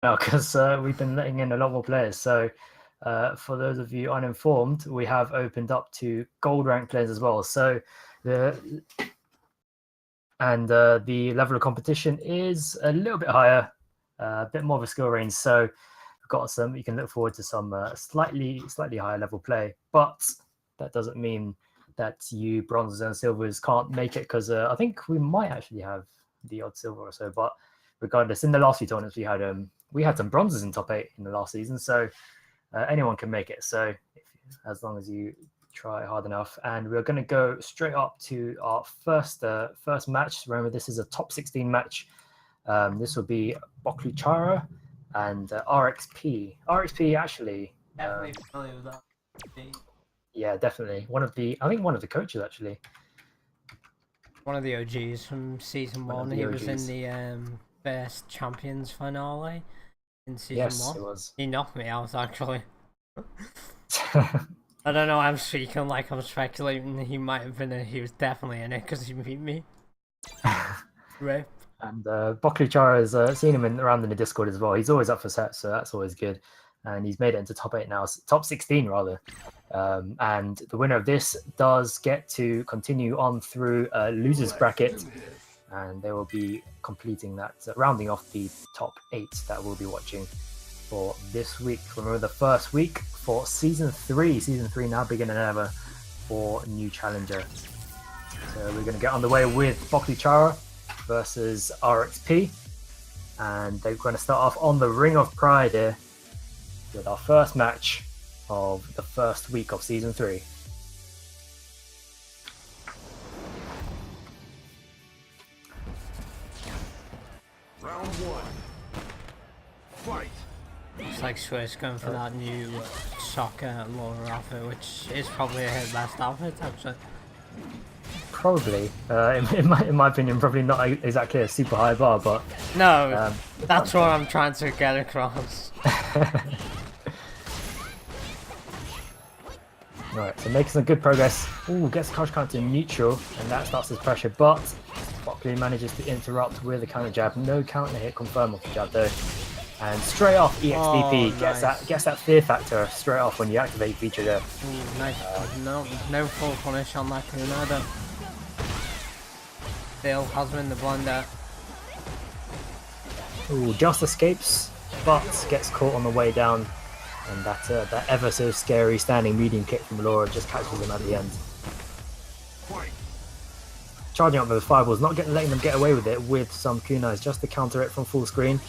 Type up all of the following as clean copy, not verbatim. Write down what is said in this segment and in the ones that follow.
now because we've been letting in a lot more players. So for those of you uninformed, we have opened up to gold rank players as well. So the level of competition is a little bit higher, a bit more of a skill range. So we've got some. You can look forward to some slightly higher level play, but that doesn't mean that you bronzes and silvers can't make it, because I think we might actually have the odd silver or so. But regardless, in the last few tournaments we had some bronzes in top 8 in the last season, so anyone can make it. So as long as you try hard enough. And we're going to go straight up to our first match. Remember, this is a top 16 match. This will be Bokluchara and RXP. RXP actually. Definitely familiar with that. Yeah, definitely. I think one of the coaches actually. One of the OGs from season 1. He was in the first champions finale in season 1. Yes, it was. He knocked me out actually. I don't know, I'm speaking like I'm speculating. He might have been he was definitely in it because he beat me. Right. And Bokluchara has seen him around in the Discord as well. He's always up for sets, so that's always good. And he's made it into top 8 now, top 16 rather. And the winner of this does get to continue on through a losers bracket, and they will be completing that, rounding off the top 8 that we'll be watching for this week. Remember, the first week for season 3 now bigger than ever for new challenger. So we're going to get underway with Bokluchara versus RXP, and they're going to start off on the Ring of Pride here with our first match of the first week of season 3. Round 1. Fight. Looks like Swiss going for that new soccer lower outfit, which is probably her best outfit actually. Probably, in my opinion, probably not exactly a super high bar, but no, that's what I'm trying to get across. Right, so making some good progress. Ooh, gets crush counter neutral, and that starts his pressure, but Boklu manages to interrupt with a counter jab. No counter hit confirmed off the jab though. And straight off EXDP gets that fear factor straight off when you activate V trigger. Ooh, nice. No full punish on that Kuna though. Still has been the blunder. Ooh, just escapes, but gets caught on the way down. And that ever so scary standing medium kick from Laura just catches him at the end. Charging up with fireballs, not letting them get away with it with some kunais just to counter it from full screen.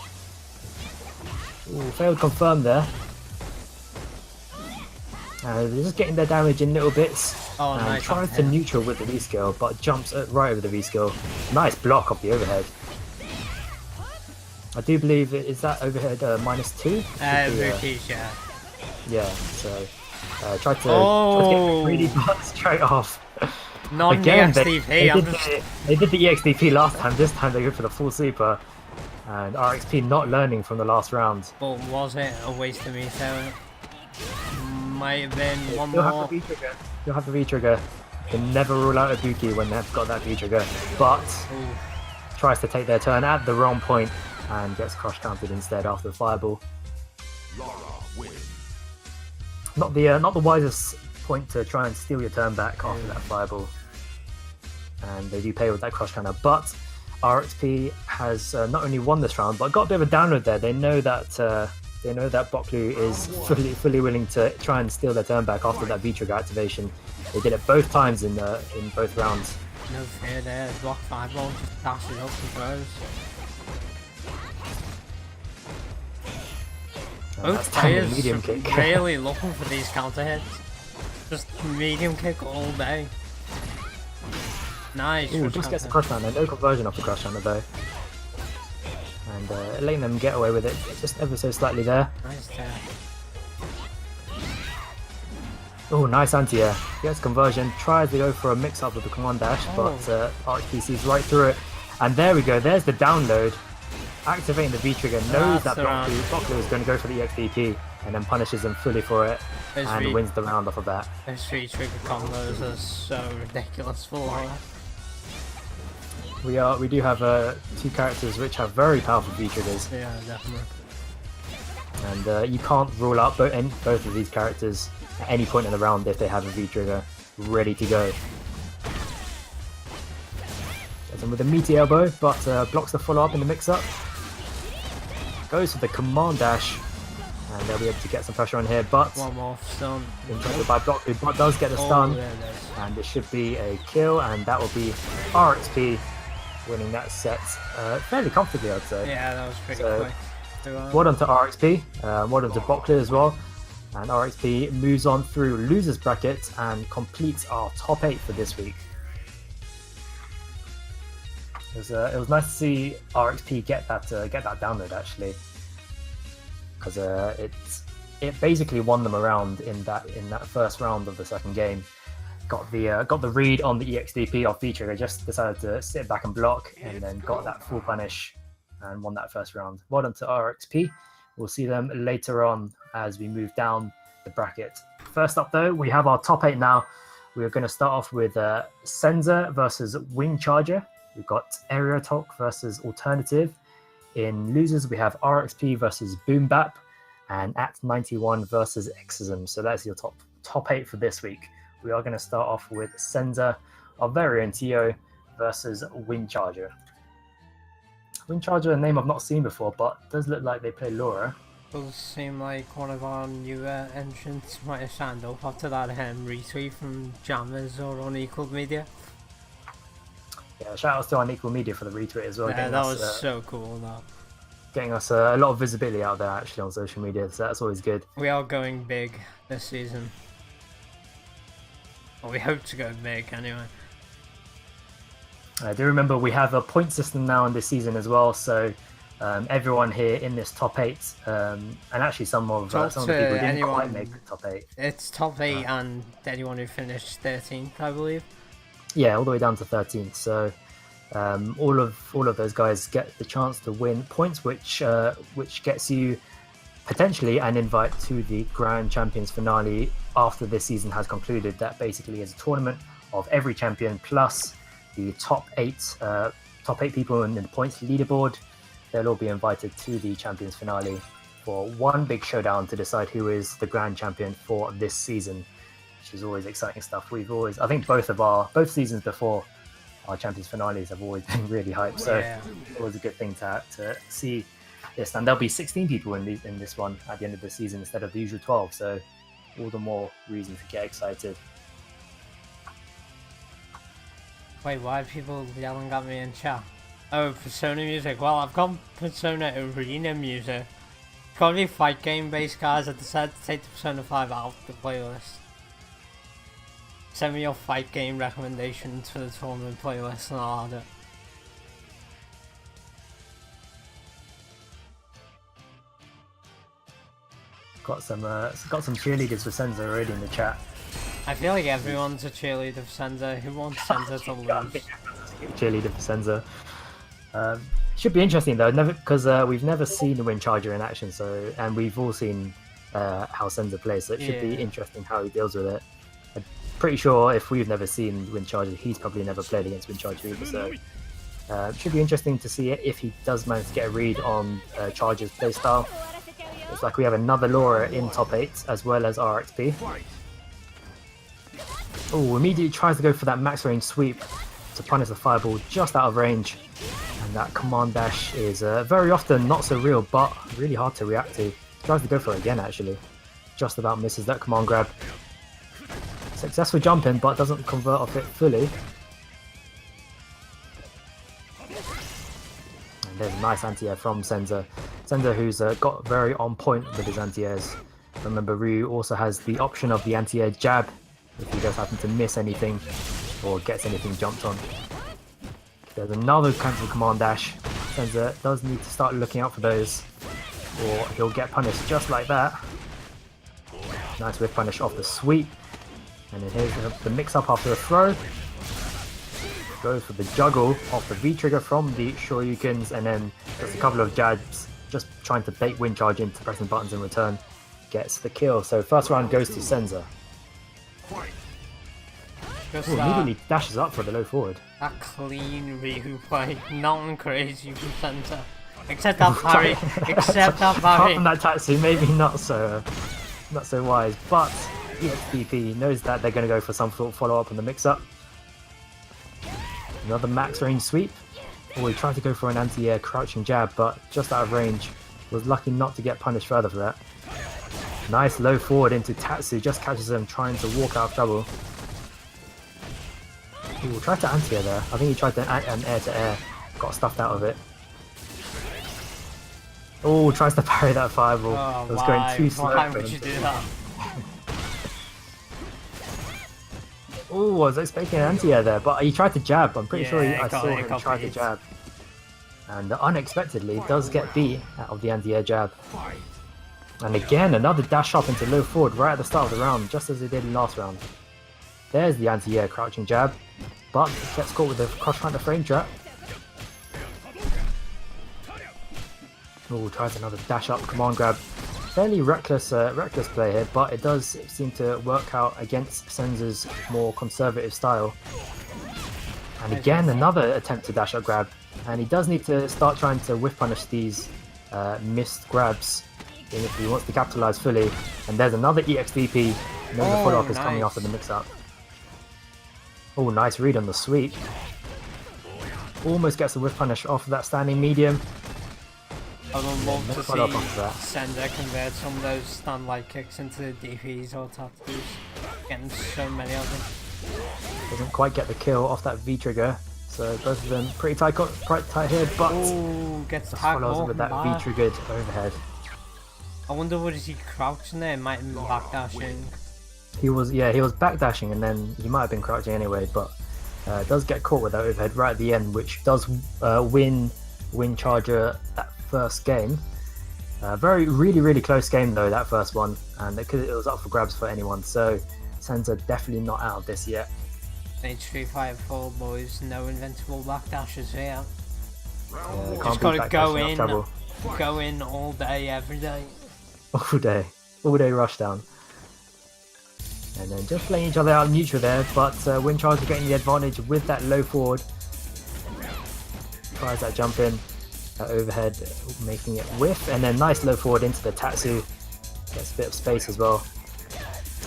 Ooh, failed confirm there. They're just getting their damage in little bits. Oh, and nice. Tries to neutral with the V-skill, but jumps right over the V-skill. Nice block off the overhead. I do believe is that overhead -2? Yeah. Yeah, so tried to get greedy but straight off. Again, they did the EXDP last time. This time they go for the full super. And RXP not learning from the last round. But was it a waste of me throwing? Might have been one more. You'll have the V-trigger. You can never rule out a Buki when they've got that V-trigger. But tries to take their turn at the wrong point and gets crush counted instead after the fireball. Not the wisest point to try and steal your turn back after that fireball. And they do pay with that crush counter, but RXP has not only won this round, but got a bit of a download there. They know that Boklu is fully willing to try and steal their turn back after that V-trigger activation. They did it both times in both rounds. No fear there. Block fireball, just dashes up and throws. Both players medium kick. Really looking for these counter hits. Just medium kick all day. Nice. Ooh, just gets the crush counter. No conversion off the crush counter though. And letting them get away with it just ever so slightly there. Nice there. Oh, nice anti-air. Gets conversion. Tries to go for a mix-up with the command dash, but RXP sees right through it. And there we go. There's the download. Activating the V-trigger, knows that Boklu is going to go for the EXDP, and then punishes them fully for it, and wins the round off of that. Those V-trigger combos are so ridiculous for Laura. We do have 2 characters which have very powerful V-triggers. Yeah, definitely. And you can't rule out both of these characters at any point in the round if they have a V-trigger ready to go. Gets him with a meaty elbow, but blocks the follow-up in the mix-up. Goes for the command dash, and they'll be able to get some pressure on here, but one more stun. interrupted by block, but does get the stun, and it should be a kill, and that will be RXP winning that set fairly comfortably, I'd say. Yeah, that was pretty quick. Well done to RXP, well done to Bockler as well, and RXP moves on through losers bracket and completes our top 8 for this week. It was nice to see RXP get that download actually, because it basically won them around in that first round of the second game. Got the read on the EXDP off V-trigger, just decided to sit back and block, and then got that full punish and won that first round. Well done to RXP. We'll see them later on as we move down the bracket. First up though, we have our top 8 now. We're going to start off with Senza versus Wind Charger. We've got Aerotalk versus Alternative. In losers, we have RXP versus Boom Bap, and At91 versus Exism. So that's your top 8 for this week. We are going to start off with Senza, our very own TO, versus Wind Charger. Wind Charger, a name I've not seen before, but does look like they play Laura. Does seem like one of our newer entrants might have signed up after that retweet from Jammers or Unequaled Media. Yeah, shout outs to Unequal Media for the retweet as well. Yeah, that was so cool. That. Getting us a lot of visibility out there actually on social media, so that's always good. We are going big this season. Well, we hope to go big anyway. I do remember we have a point system now in this season as well, so everyone here in this top 8, and actually some of the people didn't quite make the top 8. It's top 8 and anyone who finished 13th, I believe. Yeah, all the way down to 13th. So all of those guys get the chance to win points, which gets you potentially an invite to the Grand Champions finale after this season has concluded. That basically is a tournament of every champion plus the top 8 people in the points leaderboard. They'll all be invited to the Champions finale for one big showdown to decide who is the Grand Champion for this season, which is always exciting stuff. I think both seasons before our Champions finales have always been really hyped, so it was a good thing to see this. And there'll be 16 people in this one at the end of the season instead of the usual 12, so all the more reason to get excited. Wait, why are people yelling at me in chat? Oh, Persona music. Well, I've got Persona Arena music. It's gotta be fight game based, guys. I decided to take the Persona 5 out of the playlist. Send me your fight game recommendations for the tournament playlist and I'll add it. Got some cheerleaders for Senza already in the chat. I feel like everyone's a cheerleader for Senza. Who wants Senza to lose? Cheerleader for Senza. Should be interesting though, because we've never seen the Wind Charger in action, and we've all seen how Senza plays, so it should be interesting how he deals with it. I'm pretty sure if we've never seen Wind Charger, he's probably never played against Wind Charger either, so it should be interesting to see if he does manage to get a read on Charger's playstyle. Looks like we have another Laura in top 8 as well as RXP. Oh, immediately tries to go for that max range sweep to punish the fireball just out of range. And that command dash is very often not so real, but really hard to react to. Tries to go for it again actually. Just about misses that command grab. Successful jumping, but doesn't convert off it fully. And there's a nice anti-air from Senza. Senza who's got very on point with his anti-airs. Remember, Ryu also has the option of the anti-air jab if he does happen to miss anything or gets anything jumped on. There's another cancel command dash. Senza does need to start looking out for those, or he'll get punished just like that. Nice whiff punish off the sweep. And then here's the mix-up after the throw. Goes for the juggle off the V-trigger from the Shoryukens, and then just a couple of jabs, just trying to bait Wind Charge into pressing buttons in return. Gets the kill. So first round goes to Senza. Immediately dashes up for the low forward. A clean Ryu play, nothing crazy from Senza. Except that parry. Except that Apart parry. from that Tatsu, maybe not so wise. But EXDP knows that they're going to go for some sort of follow up on the mix-up. Another max range sweep. Oh, he tried to go for an anti-air crouching jab, but just out of range. Was lucky not to get punished further for that. Nice low forward into Tatsu, just catches him trying to walk out of trouble. Ooh, tried to anti-air there. I think he tried to an air to air. Got stuffed out of it. Oh, tries to parry that fireball. Oh, it was going too slow. Why for would him you to- do that? Oh, I was expecting an anti-air there, but he tried to jab. I'm pretty sure Yeah, I saw him try to jab. And unexpectedly does get beat out of the anti-air jab. And again, another dash up into low forward right at the start of the round, just as he did in last round. There's the anti-air crouching jab, but gets caught with a cross-counter frame trap. Oh, tries another dash up command grab. Fairly reckless play here, but it does seem to work out against Senza's more conservative style. And again, another attempt to dash up grab. And he does need to start trying to whiff punish these missed grabs if he wants to capitalize fully. And there's another EXDP. No, the follow-up is coming nice. after the mix-up. Oh, nice read on the sweep. Almost gets the whiff punish off of that standing medium. I would love no to follow-up after see that. Senza convert some of those stand-like kicks into DPs or tattoos. Getting so many of them. Doesn't quite get the kill off that V-trigger. So both of them pretty tight here, but Ooh, gets just tagged follows more with than that that. V-triggered overhead. I wonder what is he crouching there? Might have been backdashing. He was backdashing and then he might have been crouching anyway, but does get caught with that overhead right at the end, which does win Charger that first game. Really close game though, that first one, and it was up for grabs for anyone. So Senza definitely not out of this yet. H354 boys, no inventable backdashes here. They Just can't be gotta go backdashing out in, trouble. go in all day, every day. all day rush down. And then just playing each other out neutral there, but Wind Charger getting the advantage with that low forward. Tries that jump in, overhead, making it whiff, and then nice low forward into the Tatsu. Gets a bit of space as well.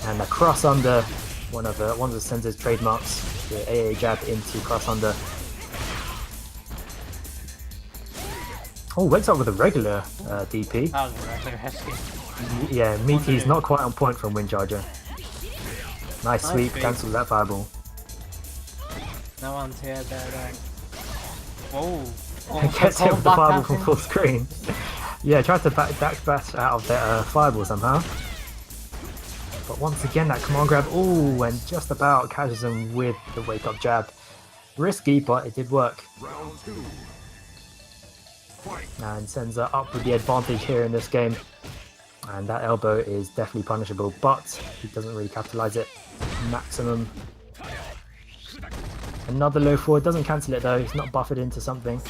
And a cross under, one of the Senza's trademarks, the AA jab into cross under. Oh, wakes up with a regular DP. That was a regular husky. Yeah, Meaty's not quite on point from Wind Charger. Nice sweep, cancels that fireball. No anti-air there. Whoa. Gets hit with the fireball from full screen. Yeah, tried to backdash out of that fireball somehow. But once again, that command grab, ooh, and just about catches him with the wake up jab. Risky, but it did work. Round two. Fight. And Senza up with the advantage here in this game. And that elbow is definitely punishable, but he doesn't really capitalize it. Maximum. Another low forward, doesn't cancel it though, it's not buffered into something.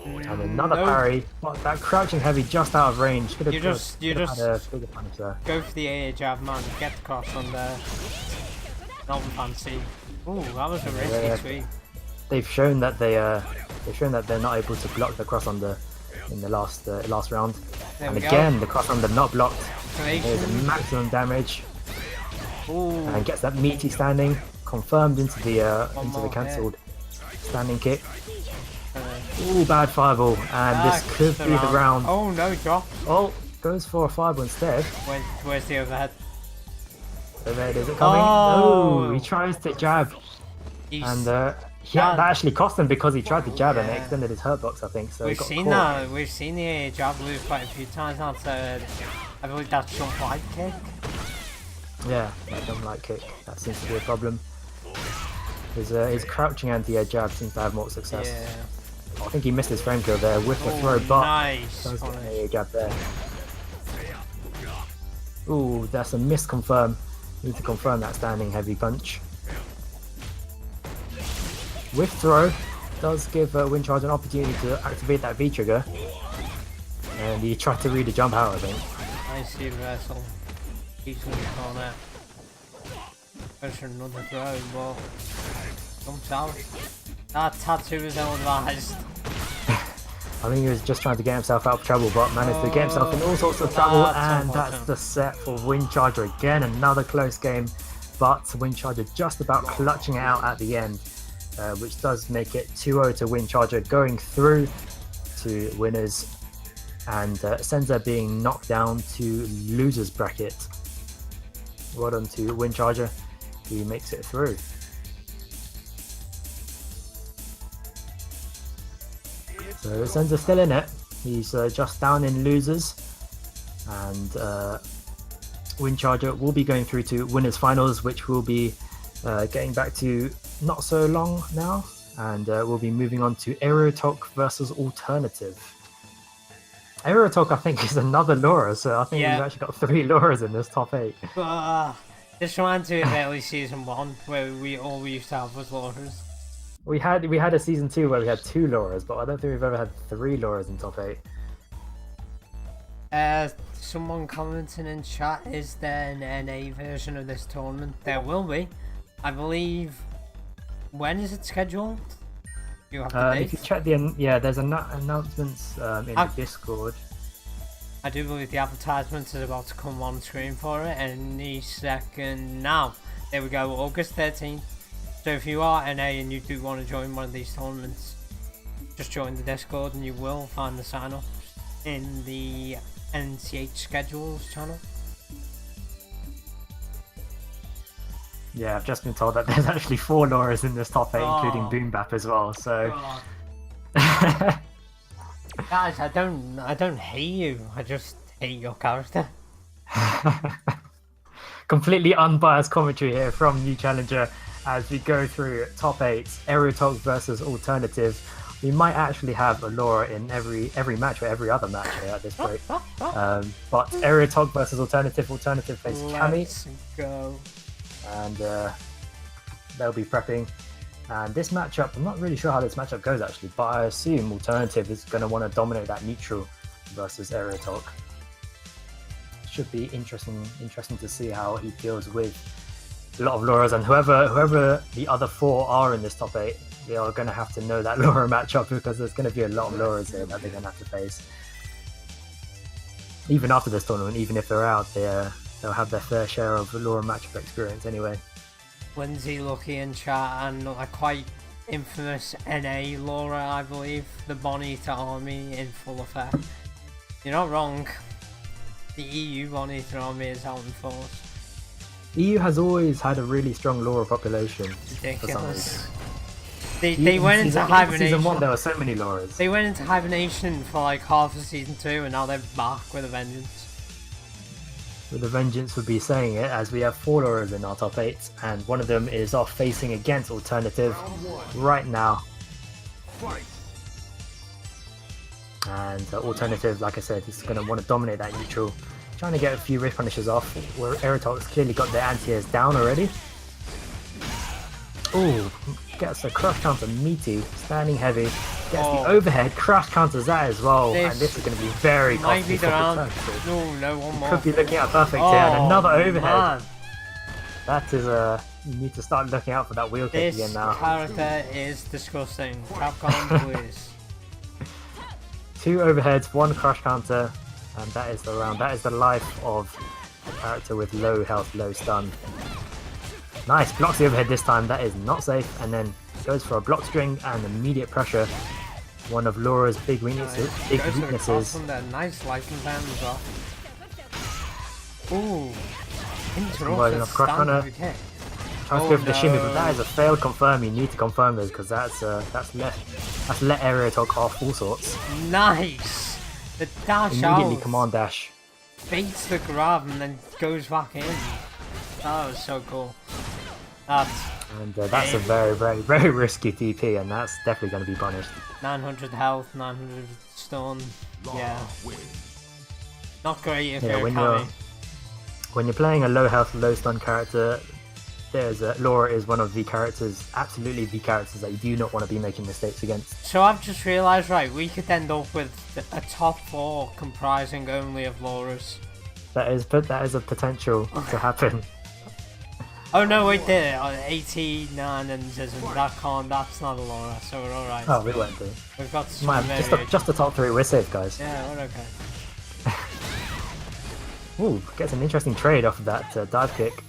And another parry, but that crouching heavy just out of range. Could have You just had a bigger punish there. go for the AA jab, man. Get the cross on there. Not fancy. Ooh, that was a risky sweep. They've shown that they're not able to block the cross under in the last round. There And we go. again, the cross under not blocked. There's Activation. maximum damage, Ooh, and gets that meaty standing confirmed into the more cancelled standing kick. uh, Ooh, bad fireball, and this could the be the round. Oh no, drop. Oh, goes for a fireball instead. Where's the overhead? Overhead, is it coming? Oh. No, he tries to jab, He's, and that actually cost him because he tried to jab and it extended his hurt box, I think. So he we've got seen caught. that. We've seen the AA jab lose quite a few times now. So I believe that's jump light kick. Yeah, that jump light kick. That seems to be a problem. His crouching anti-air jab seems to have more success. Yeah. I think he missed his frame kill there with the throw, but Nice. does get an AA jab there. Ooh, that's a misconfirm. Need to confirm that standing heavy punch. With throw does give Wind Charge an opportunity to activate that V trigger, and he tried to read the jump out, I think. Nice reversal. Easily corner. Goes for another throw, but jumps out. That tattoo is ill advised. I think he was just trying to get himself out of trouble, but managed to get himself in all sorts of trouble, and that's the set for Windcharger again. Another close game, but Windcharger just about clutching it out at the end, which does make it 2-0 to Windcharger, going through to winners, and Senza being knocked down to losers bracket. Well done to Windcharger, he makes it through. So Senza's still in it. He's just down in losers, and Windcharger will be going through to winners finals, which will be getting back to not so long now, and we'll be moving on to Aerotalk versus Alternative. Aerotalk, I think, is another Laura, so I think we've actually got 3 Lauras in this top 8. This reminds me of early season 1, where all we used to have was Lauras. We had a season 2 where we had 2 Lauras, but I don't think we've ever had 3 Lauras in top 8. Someone commenting in chat, is there an NA version of this tournament? There will be. I believe. When is it scheduled? You have the date? If you check there's announcements in the Discord. I do believe the advertisement is about to come on screen for it any second now. There we go, August 13th. So if you are NA and you do want to join one of these tournaments, just join the Discord and you will find the sign up in the NCH schedules channel. Yeah, I've just been told that there's actually 4 Lauras in this top 8, including Boom Bap as well. So, guys, I don't hate you. I just hate your character. Completely unbiased commentary here from New Challenger as we go through top 8, Aerotalk versus Alternative. We might actually have a Laura in every match or every other match here at this rate. But Aerotalk versus Alternative faces Cammy. Let's go. And they'll be prepping. And this matchup, I'm not really sure how this matchup goes actually, but I assume Alternative is going to want to dominate that neutral versus Aerotalk. Should be interesting to see how he deals with a lot of Lauras, and whoever the other 4 are in this top 8, they are going to have to know that Laura matchup, because there's going to be a lot of Lauras here that they're going to have to face. Even after this tournament, even if they're out, they'll have their fair share of Laura matchup experience anyway. Lindsay Lucky in chat, and a quite infamous NA Laura, I believe, the Bonita army in full effect. You're not wrong. The EU Bonita army is out in force. EU has always had a really strong Laura population. Ridiculous. They went into hibernation. Season 1 there were so many Lauras. They went into hibernation for like half of season 2, and now they're back with a vengeance. With a vengeance would be saying it, as we have 4 Lauras in our top 8, and one of them is off facing against Alternative right now. And Alternative, like I said, is going to want to dominate that neutral, trying to get a few Rift Punishers off, where Aerotalk's clearly got their anti-airs down already. Ooh, gets a crush counter, meaty, standing heavy, gets the overhead, crush counters that as well, and this is going to be very costly for Alternative. No, one more. Could be looking at perfect here, and another overhead. Man. That is you need to start looking out for that wheel kick again now. This character is disgusting. Capcom, please. 2 overheads, 1 crush counter, and that is the round. That is the life of a character with low health, low stun. Nice, blocks the overhead this time. That is not safe, and then goes for a block string and immediate pressure. One of Laura's big weaknesses. Nice lightning band as well. Ooh, interrupted crush runner. Tries to go for the shimmy, but that is a failed confirm. You need to confirm this, because that's let Aerotalk off all sorts. Nice. The dash immediately out. Command dash. Baits the grab and then goes back in. That was so cool. That's a very, very, very risky TP, and that's definitely going to be punished. 900 health, 900 stun. Yeah. Not great if you're when you're playing a low health, low stun character, Laura is one of the characters, absolutely the characters that you do not want to be making mistakes against. So I've just realised, right, we could end up with a top 4 comprising only of Lauras. That is a potential to happen. Oh no, wait there. 89 and Zism. That's not a Laura, so we're alright. Oh, we won't do. We've got some Man, just the top 3, we're safe, guys. Yeah, we're okay. Ooh, gets an interesting trade off of that dive kick.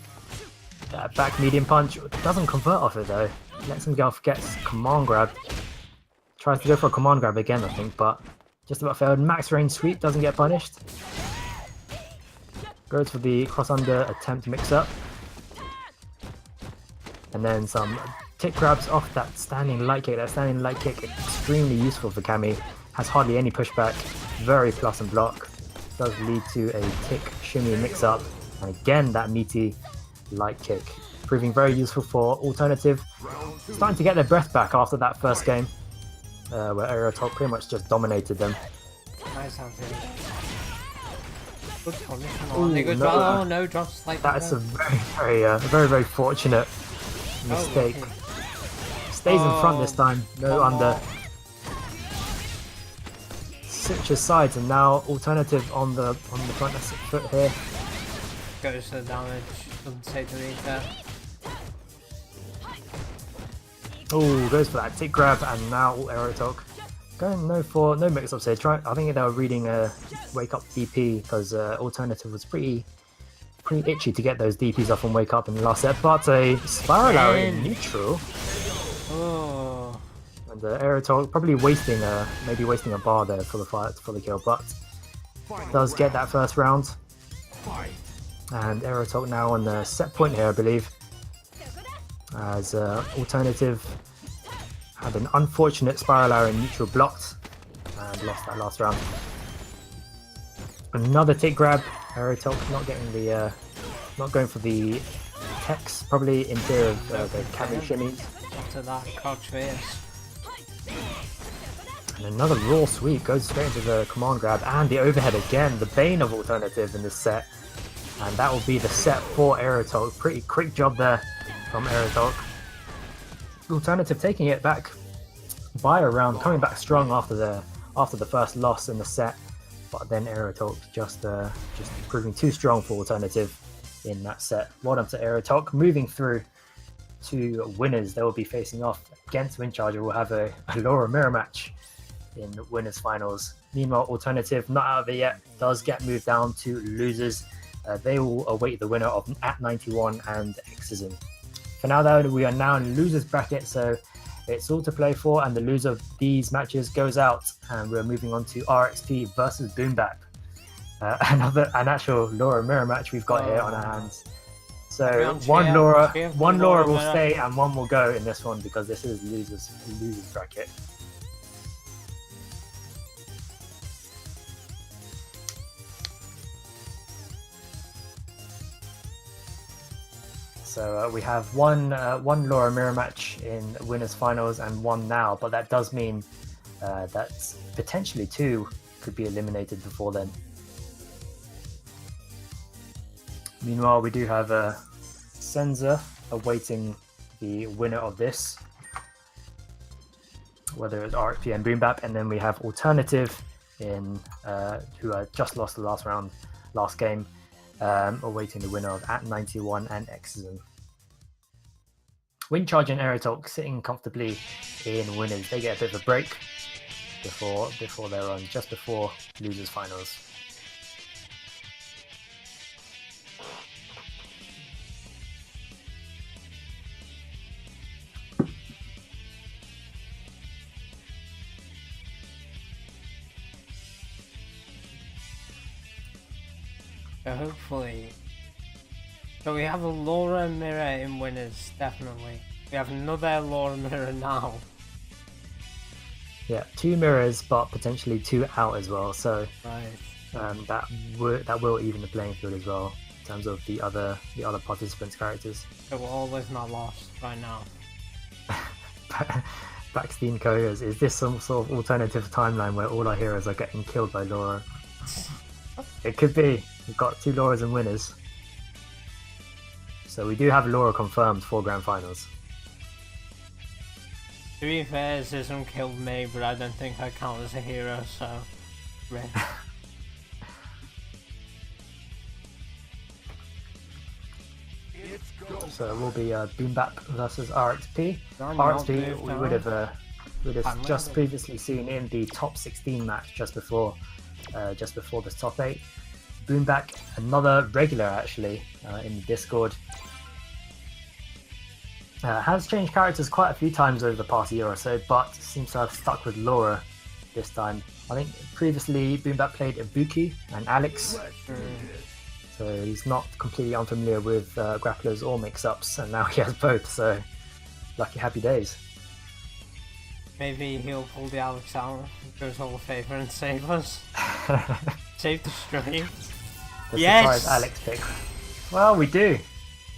That back medium punch doesn't convert off it though. Lets him go off, gets command grab. Tries to go for a command grab again, I think, but just about failed. Max range sweep doesn't get punished. Goes for the cross under attempt mix up. And then some tick grabs off that standing light kick. That standing light kick extremely useful for Cammy. Has hardly any pushback. Very plus and block. Does lead to a tick shimmy mix up. And again that meaty light kick. Proving very useful for alternative. Starting to get their breath back after that first game. Where Aerotop pretty much just dominated them. Nice Anthony. Good punish. Ooh, no. Oh no, drops like that. That's a very fortunate mistake. Okay. Stays in front this time. No under. Switches sides and now alternative on the front foot here. Goes to the damage. Doesn't say to read that. Oh, goes for that tick grab and now Aerotalk. Going no mix-ups here. I think they were reading a wake up DP because alternative was pretty itchy to get those DPs off and wake up in the last set. But a spiral arrow in neutral. Oh. And Aerotalk probably maybe wasting a bar there for the kill, but does get that first round. And Aerotalk now on the set point here, I believe. As alternative had an unfortunate spiral arrow in neutral blocked and lost that last round. Another tick grab. Aerotalk not going for the techs, probably in fear of the Cammy shimmies. After that, crouch face. And another raw sweep goes straight into the command grab and the overhead again, the bane of alternative in this set. And that will be the set for Aerotalk. Pretty quick job there from Aerotalk. Alternative taking it back by a round, coming back strong after the first loss in the set, but then Aerotalk just proving too strong for alternative in that set. Well done to Aerotalk. Moving through to winners, they will be facing off against Windcharger. We'll have a Laura mirror match in winners finals. Meanwhile, alternative not out of it yet, does get moved down to losers. They will await the winner of at 91 and Exism. For now though, we are now in losers bracket, so it's all to play for, and the loser of these matches goes out, and we're moving on to RXP versus Boom Bap. An actual Laura mirror match we've got here on our hands. So one Laura will stay and one will go in this one because this is losers bracket. So we have one Laura mirror match in winners finals and one now, but that does mean that potentially two could be eliminated before then. Meanwhile, we do have Senza awaiting the winner of this, whether it's RXP and Boom Bap, and then we have Alternative who just lost the last game, awaiting the winner of at 91 and Exism. Windcharger and Aerotalk sitting comfortably in winners. They get a bit of a break before their run, just before losers finals. So hopefully. So we have a Laura mirror in winners, definitely. We have another Laura mirror now. Yeah, 2 mirrors, but potentially 2 out as well. So right. that will even the playing field as well in terms of the other participants' characters. So we're always not lost right now. Backstein Couriers, is this some sort of alternative timeline where all our heroes are getting killed by Laura? It could be. We've got 2 Lauras and winners. So we do have Laura confirmed for Grand Finals. To be fair, Zism killed me, but I don't think I count as a hero, so... Right. So it will be Boom Bap versus RXP. Darn, RXP not we moved would have Finally. just previously seen in the top 16 match just before this top 8. Boom Bap, another regular actually in the Discord. Has changed characters quite a few times over the past year or so, but seems to have stuck with Laura this time. I think previously Boom Bap played Ibuki and Alex, so he's not completely unfamiliar with grapplers or mix-ups, and now he has both, so lucky happy days. Maybe he'll pull the Alex out, go his Hall of Famer and save us. Save the stream. The Yes! surprise Alex pick. Well, we do.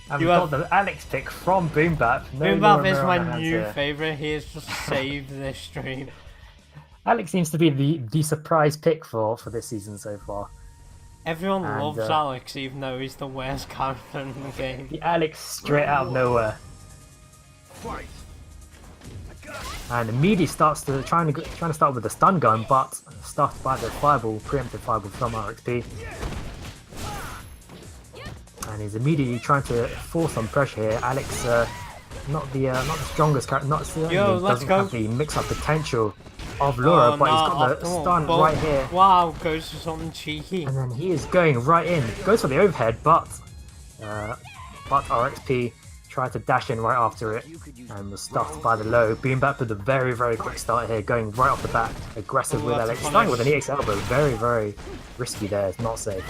And You we've have- got the Alex pick from Boom Bap. No Boom Bap Laura is Mirror my on the hands new here. favourite, he has just saved this stream. Alex seems to be the surprise pick for this season so far. Everyone And, loves Alex even though he's the worst character in the game. The Alex straight out of nowhere. Fight. And immediately starts to trying to start with the stun gun, but stuffed by the fireball, preemptive fireball from RXP. And he's immediately trying to force some pressure here. Alex, not the strongest character, Yo, let's doesn't go. have the mix-up potential of Laura, but he's got the stun right here. Wow, goes for something cheeky. And then he is going right in, goes for the overhead, but RXP tried to dash in right after it and was stuffed by the low. Boom Bap with a very, very quick start here, going right off the bat, aggressive Ooh, with that's a Alex, punish. stunning with an EX elbow, very, very risky there, it's not safe.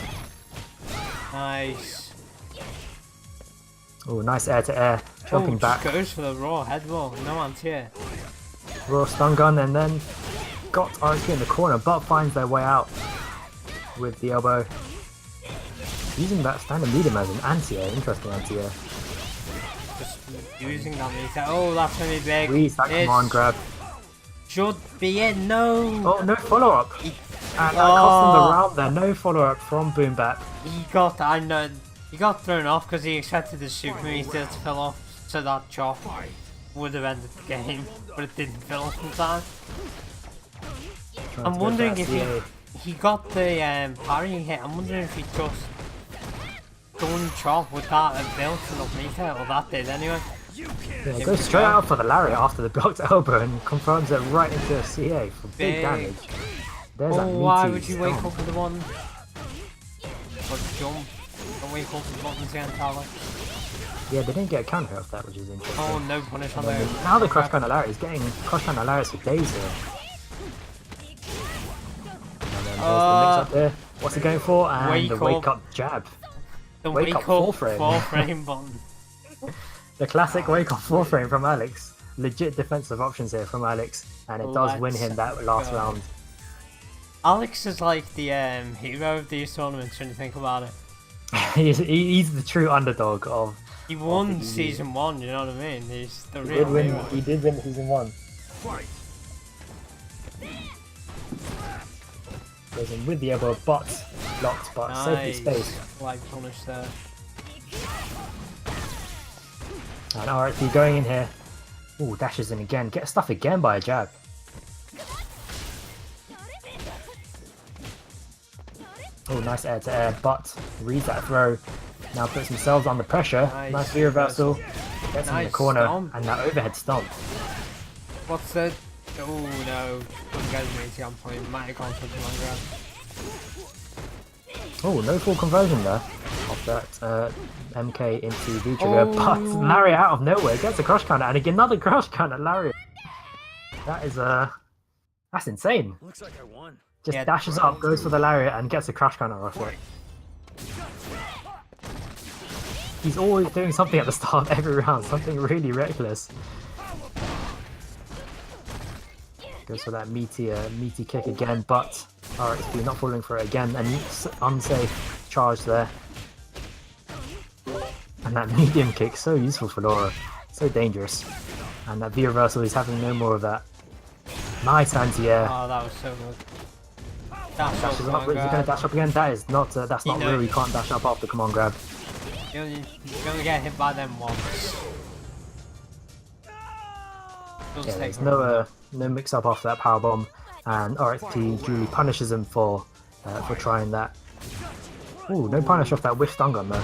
Nice. Oh, nice air to air, jumping back, Just goes for the raw head roll, no anti-air. raw stun gun, and then got RXP in the corner, but finds their way out with the elbow. Using that standard medium as an anti-air, interesting anti-air. Just using that meter. Oh, that's gonna be big. Squeeze that This command grab. should be it. No. Oh, no follow-up! And that Oh. cost him the round there, no follow-up from Boom Bap. He got. I know. He got thrown off because he expected the super meter to fill off, so that chop would have ended the game, but it didn't fill up in time. Trying I'm to go wondering for if that he got the parrying hit. I'm wondering if he just done chop with that and built enough meter, or that did anyway. Yeah, goes straight out for the lariat after the blocked elbow and confirms it right into a CA for big Big. damage. There's Oh, that why meaty would you wake stomp. up with the one? Or jump. Don't wake up with the buttons again, Tyler. Yeah, they didn't get a counter off that, which is interesting. Oh, no punish on And there. then now the crush counter lariat is getting crush counter lariats for days here. And then there's the mix up there. What's he going for? And Wake the up. wake up jab. The wake wake up up full frame. 4-frame button. The classic wake up 4-frame from Alex. Legit defensive options here from Alex, and it does win him that last go. round. Alex is like the hero of these tournaments when you think about it. he's the true underdog of. He won the season 1, you know what I mean? He's the He real did win. hero. He did win season 1. Fight. Goes in with the elbow, but blocked, but safely spaced. Like punish there. And RXP going in here. Ooh, dashes in again. Gets stuff again by a jab. Oh, nice air to air, but reads that throw. Now puts themselves under pressure. Nice. Nice V reversal. Gets in the Nice corner, stomp. and that overhead stomp. What's the... Oh no. I'm getting me on point. Might have gone for the long grab. Oh, no full conversion there of that MK into V trigger, but Oh. Lariat out of nowhere gets a crush counter, and again another crush counter Lariat. That is that's insane. Looks like I won. Just Yeah. dashes up, goes for the Lariat, and gets a crush counter off it. He's always doing something at the start of every round, something really reckless. Goes for that meaty kick again, but RXP not falling for it again, and unsafe charge there. And that medium kick, so useful for Laura, so dangerous. And that V reversal, he's having no more of that. Nice anti-air. Oh, that was so good. Dash Dashes up, up, is he going to dash up again? That is not, that's not know- real, you can't dash up after command grab. You're gonna get hit by them once. Does Yeah, take there's forever. no mix up after that powerbomb, and RXP duly punishes him for trying that. Ooh, no punish off that whiff stun gun though.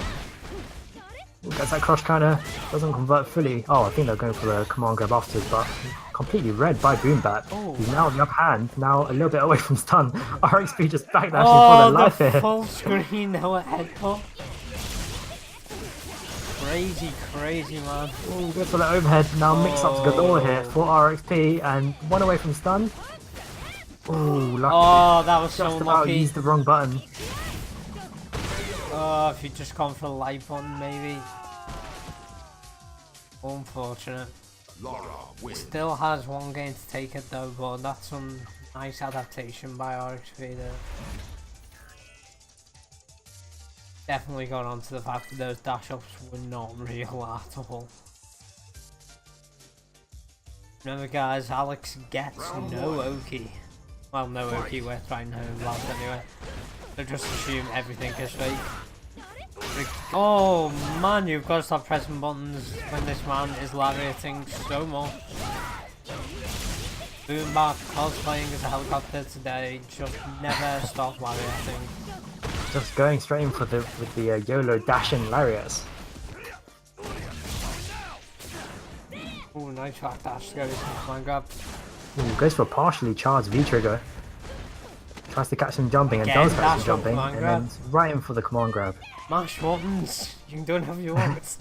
Gets that cross counter, doesn't convert fully. Oh, I think they're going for the command grab afterwards, but completely read by Boom Bap. Oh. He's now on the up hand, now a little bit away from stun. RXP just backdashing for Oh, the life the here. full screen now headbutt. Crazy, crazy, man. Oh, good for the overhead. Now mix-ups galore here for RXP, and one away from stun. Oh, lucky. Oh, that was Just so about lucky. used the wrong button. Oh, if you'd just gone for the light button, maybe. Unfortunate. Still has one game to take it though, but that's some nice adaptation by RXP there. Definitely got onto the fact that those dash ups were not real at all. Remember guys, Alex gets no Oki. Well, no Oki, we're trying to last anyway. So just assume everything is fake. Oh man, you've got to stop pressing buttons when this man is lariating so much. Boom Bap cosplaying as a helicopter today, just never stop lariating. Just going straight in for the with the YOLO dashing lariats. Oh, nice back dash, goes to command grab. Ooh, goes for a partially charged V-trigger. Tries to catch him jumping and Again, does catch him dash jumping, command and grab. then right in for the command grab. Mash buttons, you can do whatever you want.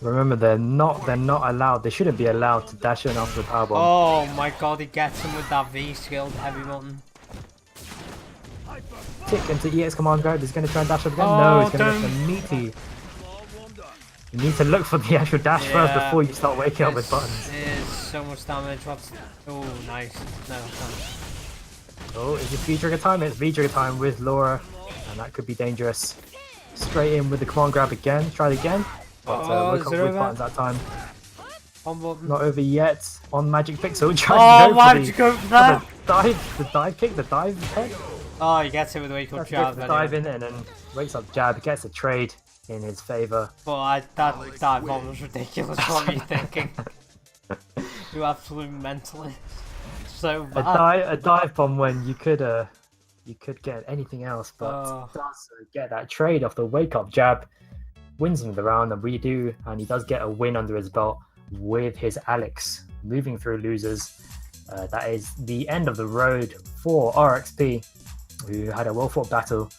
Remember, they're not allowed. They shouldn't be allowed to dash in after the power bomb. Oh my god, he gets him with that V skilled heavy button. Tick into EX command grab. He's going to try and dash up again. Oh, No, he's going to don't. miss the meaty. You need to look for the actual dash first Yeah. before you start waking up with buttons. There's so much damage. What's? Oh, nice. No, no. Oh, is it V-trigger time? It's V-trigger time with Laura, and that could be dangerous. Straight in with the command grab again. Try it again. But Oh, woke is up it with over? buttons that time. One button. Not over yet. On Magic Pixel. Trying Oh, to go why for did you the, go for that? the dive kick, the dive head. Oh, he gets it with a wake up Tries to go jab. for the Anyway. dive in and then wakes up jab. Gets a trade in his favor. But that dive bomb was ridiculous. What were you thinking? You absolute mentalist. So bad. A dive bomb when you could get anything else, but Oh. does get that trade off the wake up jab. Wins him the round and redo, and he does get a win under his belt with his Alex moving through losers. That is the end of the road for RXP, who had a well-fought battle.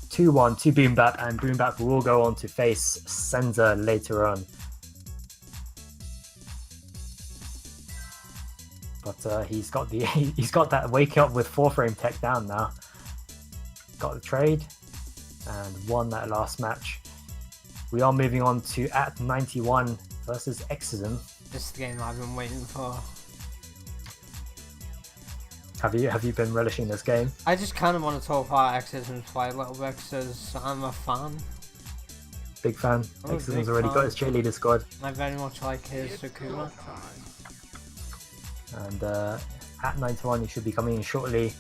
2-1 to Boom Bap, and Boom Bap will go on to face Senza later on. But he's got that wake up with 4-frame tech down now. Got the trade and won that last match. We are moving on to at 91 versus Exism. This is the game I've been waiting for. Have you been relishing this game? I just kind of want to talk about Exism's play a little bit because I'm a fan. Big fan. I'm a Exism's big already fan. got his cheerleader squad. I very much like his Sakuma. And at 91 he should be coming in shortly.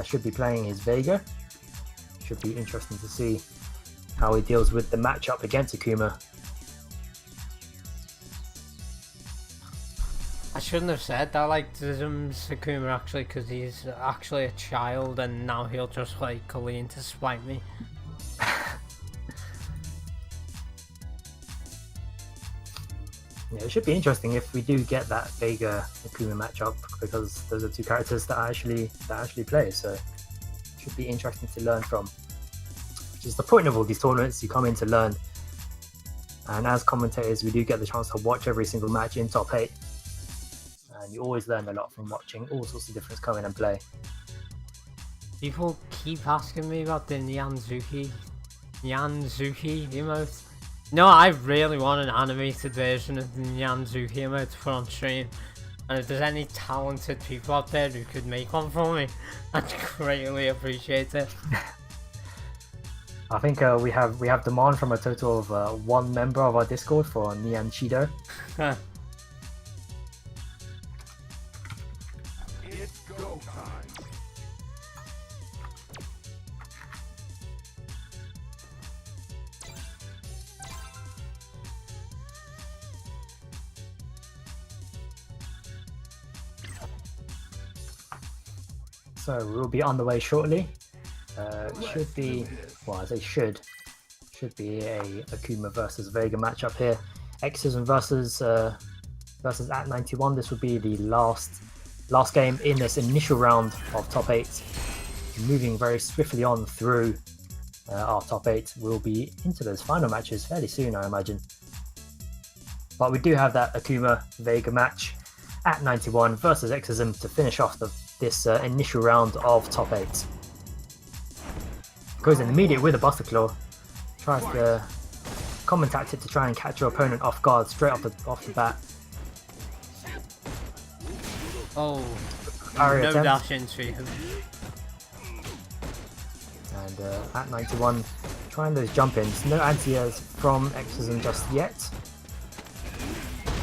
Should be playing his Vega. Should be interesting to see how he deals with the matchup against Akuma. I shouldn't have said that, like, Sakuma actually, because he's actually a child and now he'll just play Colleen to spite me. Yeah, it should be interesting if we do get that Vega Akuma matchup, because those are two characters that actually play. So it should be interesting to learn from. Which is the point of all these tournaments. You come in to learn, and as commentators, we do get the chance to watch every single match in top 8, and you always learn a lot from watching all sorts of different come in and play. People keep asking me about the Nyanzuki emote. No, I really want an animated version of the Nyanzuki emote to put on stream. And if there's any talented people out there who could make one for me, I'd greatly appreciate it. I think we have demand from a total of 1 member of our Discord for Nyan Chido. It's go time. So we'll be on the way shortly. Should be, well, I say should Should be a Akuma versus Vega matchup here. Exism versus at 91. This would be the last game in this initial round of top 8. Moving very swiftly on through our top 8. We'll be into those final matches fairly soon, I imagine. But we do have that Akuma Vega match at 91 versus Exism to finish off this initial round of top 8. Goes in immediate with a Buster Claw. Tries the common tactic to try and catch your opponent off guard straight off the bat. Oh, Parry no attempt. dash into him. And at 91, trying those jump-ins. No anti-airs from Exism just yet.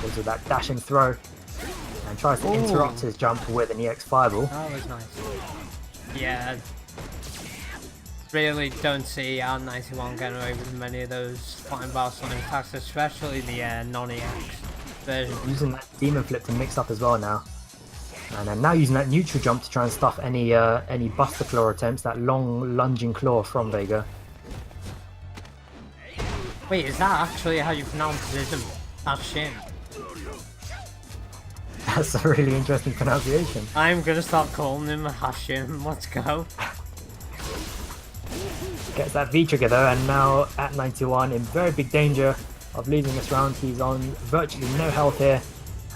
Goes with that dashing throw and tries to interrupt his jump with an EX fireball. That was nice. Yeah. Really don't see R91 getting away with many of those flying bar slamming attacks, especially the non-EX version. Using that demon flip to mix up as well now. And then now using that neutral jump to try and stuff any Buster Claw attempts, that long lunging claw from Vega. Wait, is that actually how you pronounce Zism? Hashin. That's a really interesting pronunciation. I'm gonna start calling him Hashin. Let's go. Gets that V trigger though, and now at 91 in very big danger of losing this round. He's on virtually no health here,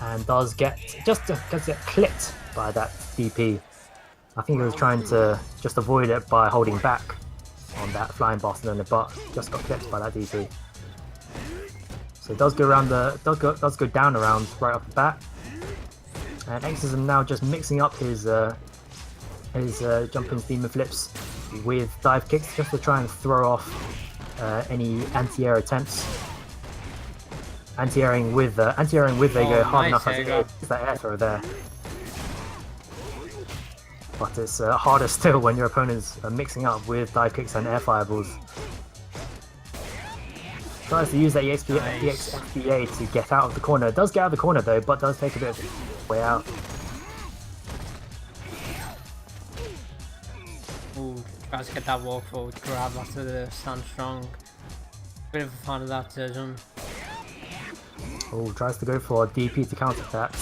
and does get clipped by that DP. I think he was trying to just avoid it by holding back on that flying Barcelona, but just got clipped by that DP. So it does go around does go down around right off the bat. And Exism now just mixing up his jumping demon flips with dive kicks just to try and throw off any anti-air attempts. Anti-airing with Vega hard enough as it is that air throw there. But it's harder still when your opponents are mixing up with dive kicks and air fireballs. Tries to use that EXFBA to get out of the corner. Does get out of the corner though, but does take a bit of way out. Ooh, tries to get that walk forward grab after the stand strong. Bit of a fan of that Zism. Oh, tries to go for a DP to counter that.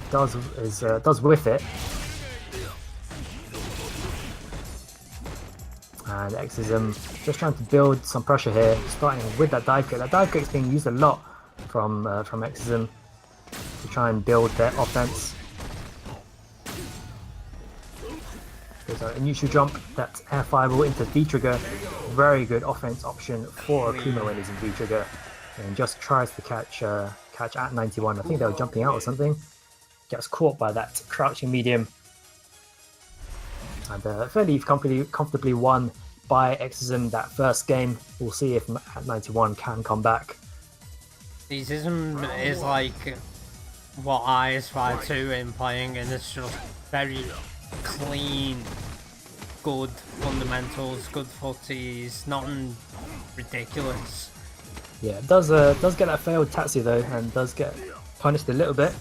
Does whiff it. And Exism just trying to build some pressure here, starting with that dive kick. That dive kick is being used a lot from Exism to try and build their offense. There's a neutral jump, that air fireball into V-trigger. Very good offense option for Akuma when he's in V-trigger. And just tries to catch at 91. I think they were jumping out or something. Gets caught by that crouching medium. And fairly comfortably won by Exism that first game. We'll see if at 91 can come back. Zism is like what I aspire to in playing, and it's just very clean, good fundamentals, good footies, nothing ridiculous. Yeah, it does get that failed Tatsu though, and does get punished a little bit.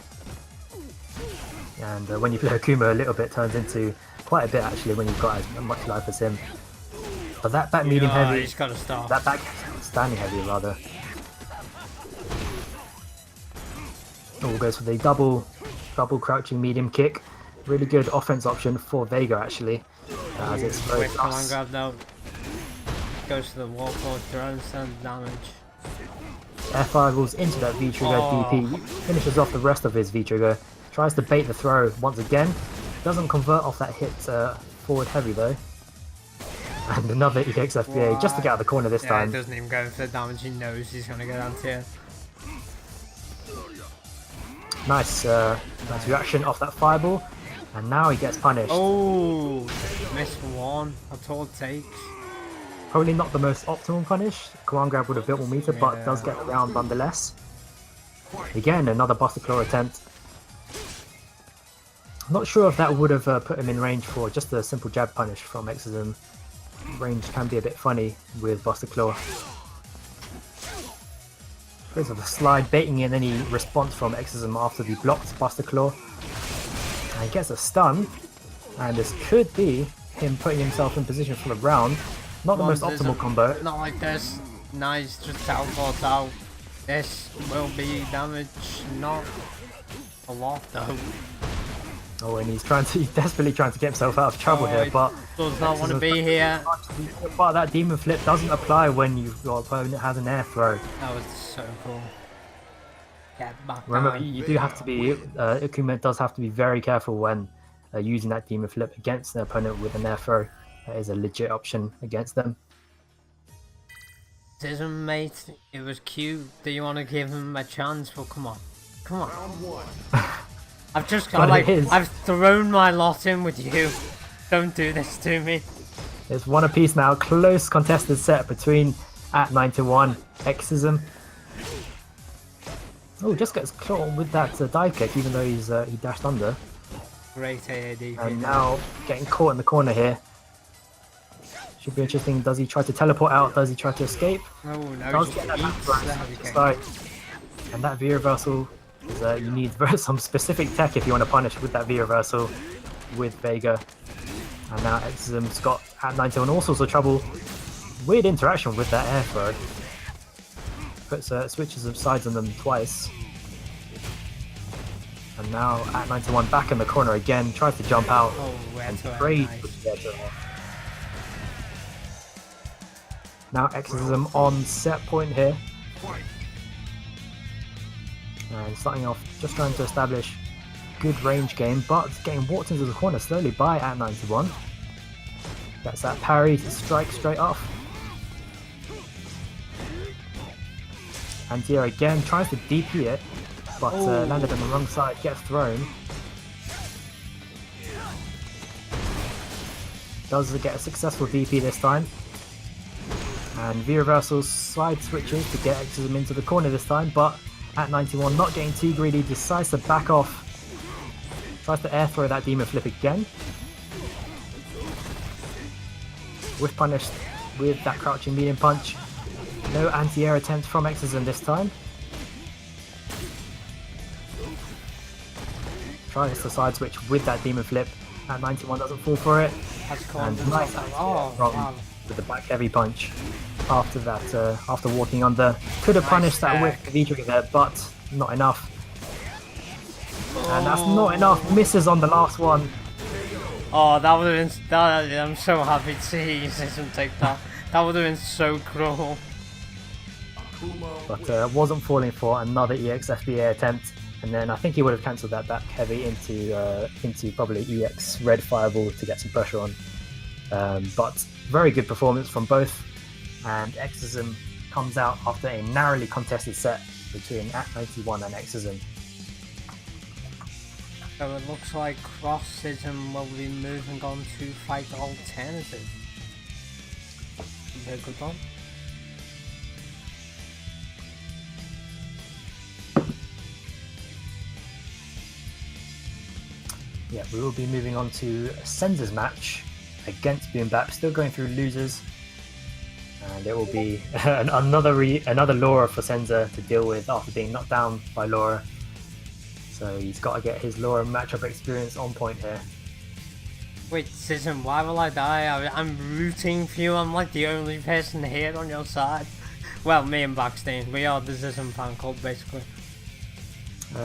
And when you play Akuma, a little bit turns into quite a bit actually when you've got as much life as him. But that back medium heavy, he's gotta stop. that back standing heavy rather. Oh, goes for the double crouching medium kick. Really good offense option for Vega actually, as it's very Quick command fast. grab though. Goes to the wall forward throw and sends damage. Air fireballs into that V-trigger DP, finishes off the rest of his V-trigger, tries to bait the throw once again, doesn't convert off that hit forward heavy though. And another EXFBA just to get out of the corner this time. He doesn't even go for the damage, he knows he's gonna go down here. Nice reaction off that fireball, and now he gets punished. Oh, missed one, that's all it takes. Probably not the most optimal punish. Command grab would have built more meter, but does get around nonetheless. Again, another Buster Claw attempt. I'm not sure if that would have put him in range for just a simple jab punish from Exism. Range can be a bit funny with Buster Claw. Goes for the slide, baiting in any response from Exism after the blocked Buster Claw. And he gets a stun, and this could be him putting himself in position for the round. Not the most optimal combo. Not like this. Nice, just teleports out. This will be damage, not a lot though. Oh, and he's desperately trying to get himself out of trouble here, He but does not want to be here. but that demon flip doesn't apply when your opponent has an air throw. That was so cool. Get back Remember, down. you do have to be Ukuma does have to be very careful when using that demon flip against the opponent with an air throw. That is a legit option against them. Isn't mate? It was cute. Do you want to give him a chance? Well, come on, come on. Round one. I've just But got like it is. I've thrown my lot in with you. Don't do this to me. It's one apiece now. Close contested set between at 9-1 Exism. Oh, just gets caught with that dive kick, even though he dashed under. Great AAD. And now getting caught in the corner here. Should be interesting. Does he try to teleport out? Does he try to escape? Oh no, Does just get that eats back the throw. heavy It's kick. like- And that V reversal is you need some specific tech if you want to punish with that V reversal with Vega. And now Exism's got at 9-1 all sorts of trouble. Weird interaction with that air throw. Puts switches of sides on them twice. And now at 9-1 back in the corner again, tries to jump out Oh, where and to trade nice. with the edge. Now Exism on set point here. Fight. And starting off just trying to establish good range game, but getting walked into the corner slowly by at 9-1. That's that parry to strike straight off. And here again tries to DP it, but landed on the wrong side, gets thrown. Does get a successful DP this time. And V reversals side switches to get Exism into the corner this time, but at 9-1 not getting too greedy, decides to back off. Tries to air throw that demon flip again. Whiff punished with that crouching medium punch. No anti-air attempt from Exism this time. Tries to side switch with that demon flip. At 9-1 doesn't fall for it. Has caught And himself nice out. anti-air Oh, from wow. with the back heavy punch. After that, after walking under, could have Nice punished that stack. whiff with V-trigger there, but not enough. And that's not enough. Misses on the last one. Oh, that would have been. I'm so happy to see System take that. That would have been so cruel. But wasn't falling for another EX FBA attempt, and then I think he would have cancelled that back heavy into probably EX Red Fireball to get some pressure on. But very good performance from both, and Exism comes out after a narrowly contested set between at 91 and Exism. So it looks like Crossism will be moving on to fight alternative. Very good one. Yeah, we will be moving on to Senza's match against Boom Bap, still going through losers. And it will be another Laura for Senza to deal with after being knocked down by Laura. So he's got to get his Laura matchup experience on point here. Wait, Sism, why will I die? I'm rooting for you. I'm like the only person here on your side. Well, me and Backstein, we are the Sism fan club basically.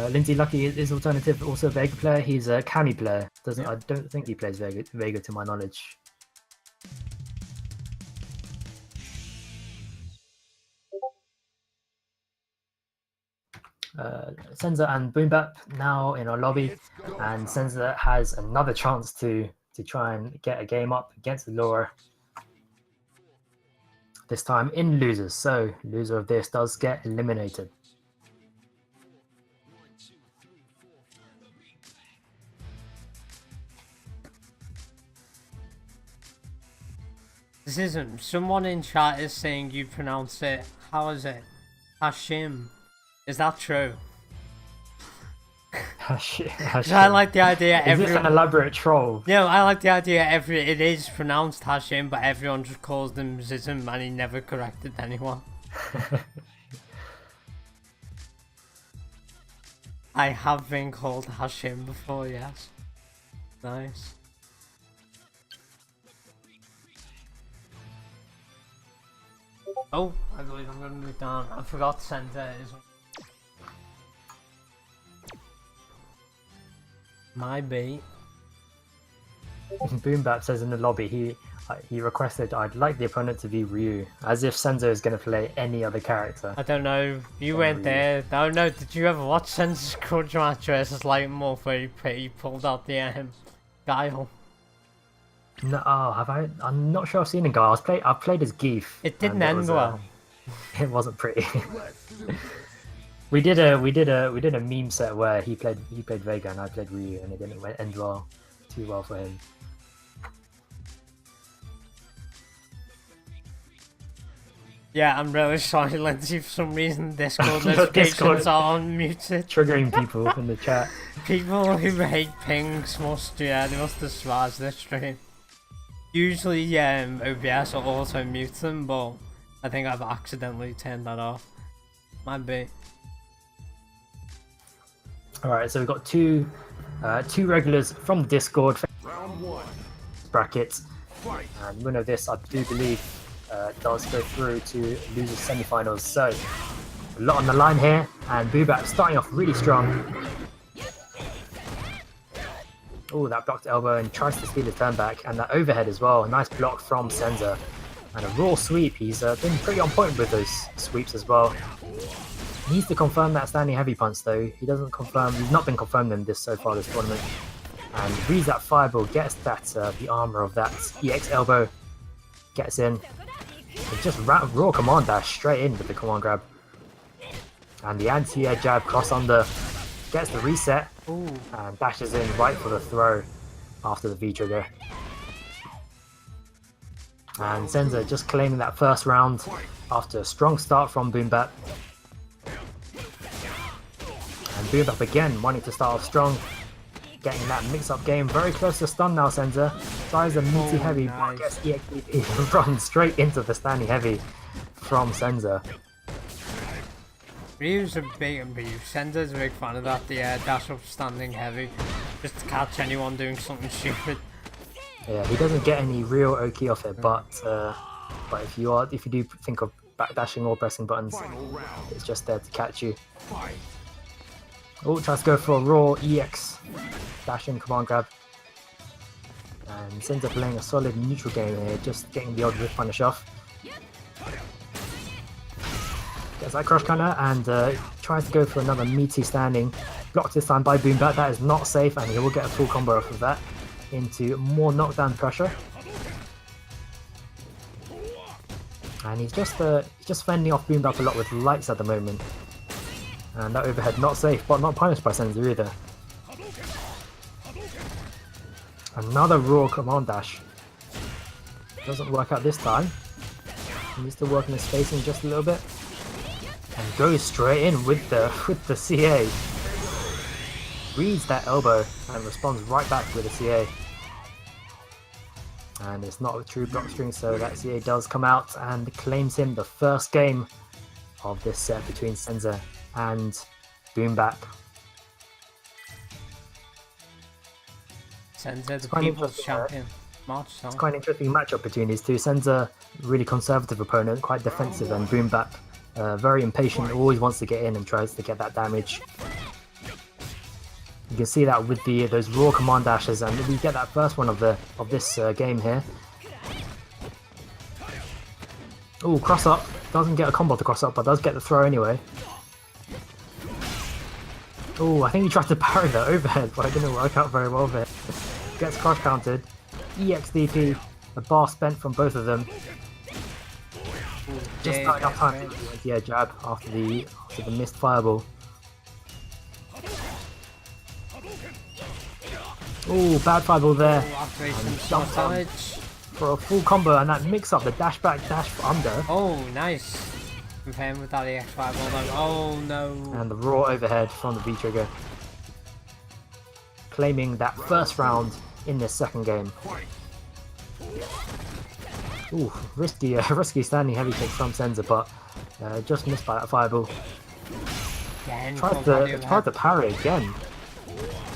Lindsay Lucky is alternative, also a Vega player. He's a Kami player. I don't think he plays Vega to my knowledge. Senza and Boom Bap now in our lobby, and Senza has another chance to try and get a game up against Laura. This time in losers, so loser of this does get eliminated. Sism, someone in chat is saying you pronounce it, how is it? Hashim. Is that true? I like the idea Is this an elaborate troll? No, I like the idea it is pronounced Hashim, but everyone just calls them Zism and he never corrected anyone. I have been called Hashim before, yes. Nice. Oh, I believe I'm going to move down. I forgot center is. My bait. Boombap says in the lobby he requested I'd like the opponent to be Ryu, as if Senzo is going to play any other character. I don't know. You weren't Ryu. there. Oh no, did you ever watch Sense's Crunch Match versus Lightmorph where he pulled out the Guile? No, have I? I'm not sure I've seen a guy. I've played as Geef. It didn't and end well. It wasn't pretty. we did a meme set where he played Vega and I played Ryu, and it didn't end too well for him. Yeah, I'm really sorry, Lindsay. For some reason, Discord notifications are unmuted. Triggering people in the chat. People who hate pings must despise this stream. Usually, OBS will auto mute them, but I think I've accidentally turned that off. Might be. All right, so we've got two regulars from the Discord Round 1. brackets, Fight. and winner of this, I do believe, does go through to losers semi-finals. So a lot on the line here, and Boobat starting off really strong. Oh, that blocked elbow and tries to steal his turn back, and that overhead as well. A nice block from Senza, and a raw sweep. He's been pretty on point with those sweeps as well. Needs to confirm that standing heavy punch though. He's not been confirmed in this so far this tournament. And reads that fireball, gets that the armor of that EX elbow, gets in. And just raw command dash straight in with the command grab. And the anti-air jab cross under, gets the reset. Ooh. And dashes in right for the throw after the V trigger. And Senza just claiming that first round after a strong start from Boombap. And Boombap again wanting to start off strong, getting that mix-up game very close to stun now. Senza tries a meaty heavy, nice. but gets EXDP runs straight into the standing heavy from Senza. Ryu's a big Senza's a big fan of that, the dash up standing heavy, just to catch anyone doing something stupid. Yeah, he doesn't get any real Oki off it, but if you do think of backdashing or pressing buttons, it's just there to catch you. Fight. Oh, tries to go for a raw EX dash in command grab. And Senza playing a solid neutral game here, just getting the odd whip punish off. Gets that crush counter and tries to go for another meaty standing. Blocked this time by Boombap. That is not safe, and he will get a full combo off of that into more knockdown pressure. And he's just fending off Boombap a lot with lights at the moment. And that overhead not safe, but not punished by Senza either. Another raw command dash. Doesn't work out this time. He needs to work on his spacing just a little bit. And goes straight in with the CA. Reads that elbow and responds right back with a CA. And it's not a true block string, so that CA does come out and claims him the first game of this set between Senza and Boombap. Senza, the people's champion. It's quite an interesting matchup between these two. Senza, really conservative opponent, quite defensive, and Boombap, very impatient, always wants to get in and tries to get that damage. You can see that with those raw command dashes, and we get that first one of this game here. Oh, cross up. Doesn't get a combo to cross up, but does get the throw anyway. Oh, I think he tried to parry the overhead, but it didn't work out very well there. Gets crush counted. EXDP, a bar spent from both of them. Just not enough time to do the anti-air jab after the missed fireball. Oh, bad fireball there. Damage. For a full combo, and that mix up the dash back, dash under. Oh, nice. With him with that EX5 although. Oh no. And the raw overhead from the V trigger. Claiming that first round in this second game. Ooh, risky standing heavy kick from Senza, but just missed by that fireball. Tried to parry again.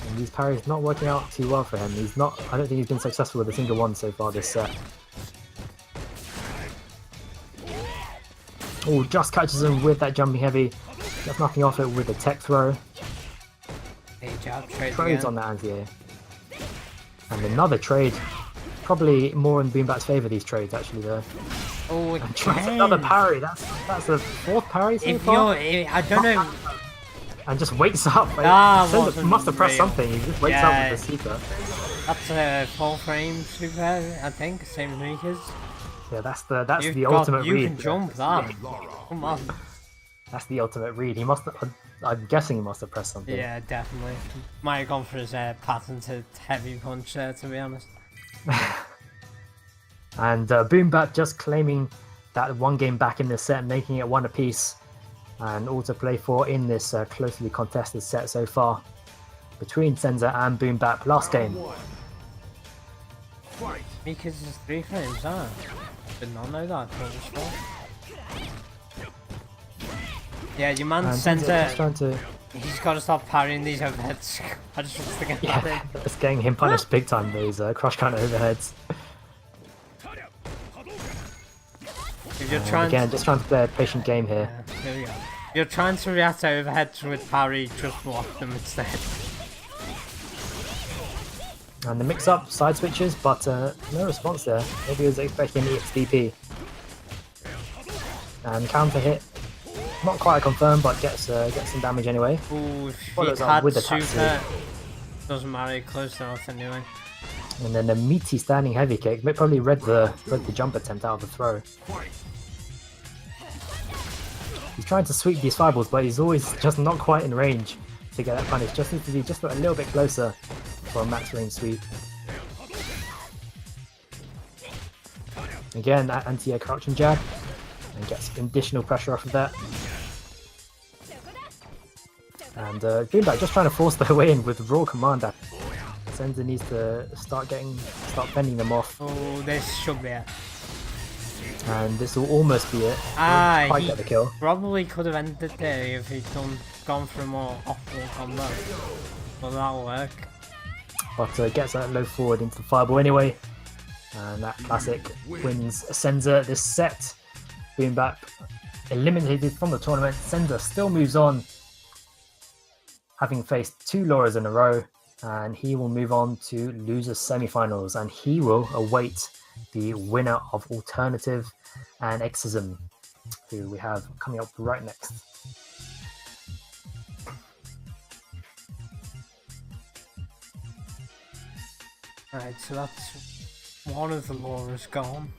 And these parries not working out too well for him. I don't think he's been successful with a single one so far this set. Oh, just catches him with that jumping heavy. Gets nothing off it with a tech throw. Hey, jab, trade Trades again. on that anti-air. And another trade. Probably more in Boombap's favour, these trades, actually, though. Oh, And tries another parry. That's the 4th parry so if far. I don't know. And just wakes up. Wasn't Must have pressed real. something. He just wakes up with the super. That's a full frame super, I think, same as Mika's. Yeah, that's the ultimate you read. can jump that. Come on. That's the ultimate read. He must have, I'm guessing he must have pressed something. Yeah, definitely. Might have gone for his patented heavy punch there, to be honest. And Boombap just claiming that one game back in the set, making it 1 apiece. And all to play for in this closely contested set so far between Senza and Boombap. Last game. Fight. Mika's is 3 frames, huh? Did not know that. I thought it was 4. Yeah, your man And Senza just Senza, trying to he's got to stop parrying these overheads. I just want to get that in. it's getting him punished big time. These crush counter overheads. If you're trying Again, just trying to play a patient game here. There we go. If you're trying to react to overheads with parry, just block them instead. And the mix-up side switches, but no response there. Maybe he was expecting EXDP. And counter hit, not quite confirmed, but gets some damage anyway. Ooh, if he Follows up had with the super, tatsu. doesn't matter, close enough anyway. And then the meaty standing heavy kick. But probably read the jump attempt out of the throw. He's trying to sweep these fireballs, but he's always just not quite in range to get that punish. Just needs to be just a little bit closer for a max range sweep. Again, that anti-air crouching jab, and gets additional pressure off of that. And Boombap just trying to force their way in with raw command. Senza needs to start fending them off, Oh, this should be it. and this will almost be it. Ah, Won't quite he get the kill. probably could have ended there if he'd gone for a more off-wall combo. But that'll work. But gets that low forward into the fireball anyway. And that classic wins Senza this set. Boombap eliminated from the tournament. Senza still moves on, having faced 2 Lauras in a row. And he will move on to losers semi-finals. And he will await the winner of Alternative and Exism, who we have coming up right next. Right, so that's one of the Lauras gone.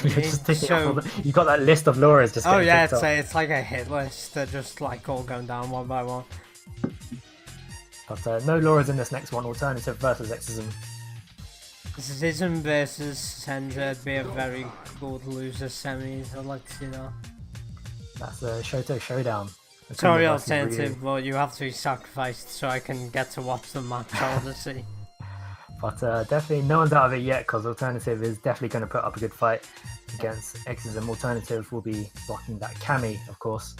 You're just taking So- off you got that list of Lauras just Oh getting yeah, picked up. it's like a hit list. They're just like all going down one by one. But no Lauras in this next one. Alternative versus Exism. Zism versus Senza would be a very good loser semis. I'd like to see that. That's a Shoto Showdown. Sorry, Akuma versus alternative, Ryu. but you have to be sacrificed so I can get to watch the match. I want to see. But definitely no one's out of it yet, because Alternative is definitely going to put up a good fight against Exism. Alternative will be rocking that Kami, of course.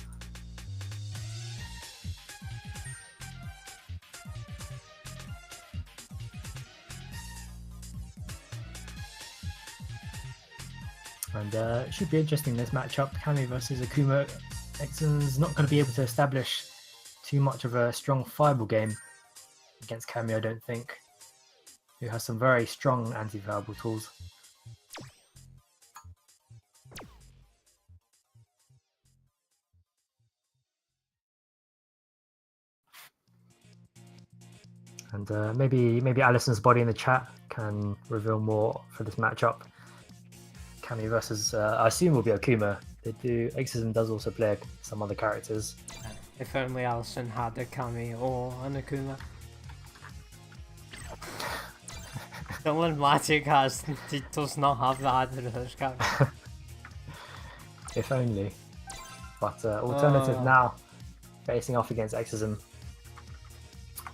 And it should be interesting, this matchup, Kami versus Akuma. Exism's not going to be able to establish too much of a strong fireball game against Kami, I don't think, who has some very strong anti-fireball tools. And maybe Alison's body in the chat can reveal more for this matchup. Kami versus, I assume will be Akuma. Exism does also play some other characters. If only Alison had a Kami or an Akuma. Someone Magic has, he does not have either of those characters. If only. But Alternative Oh. now facing off against Exism.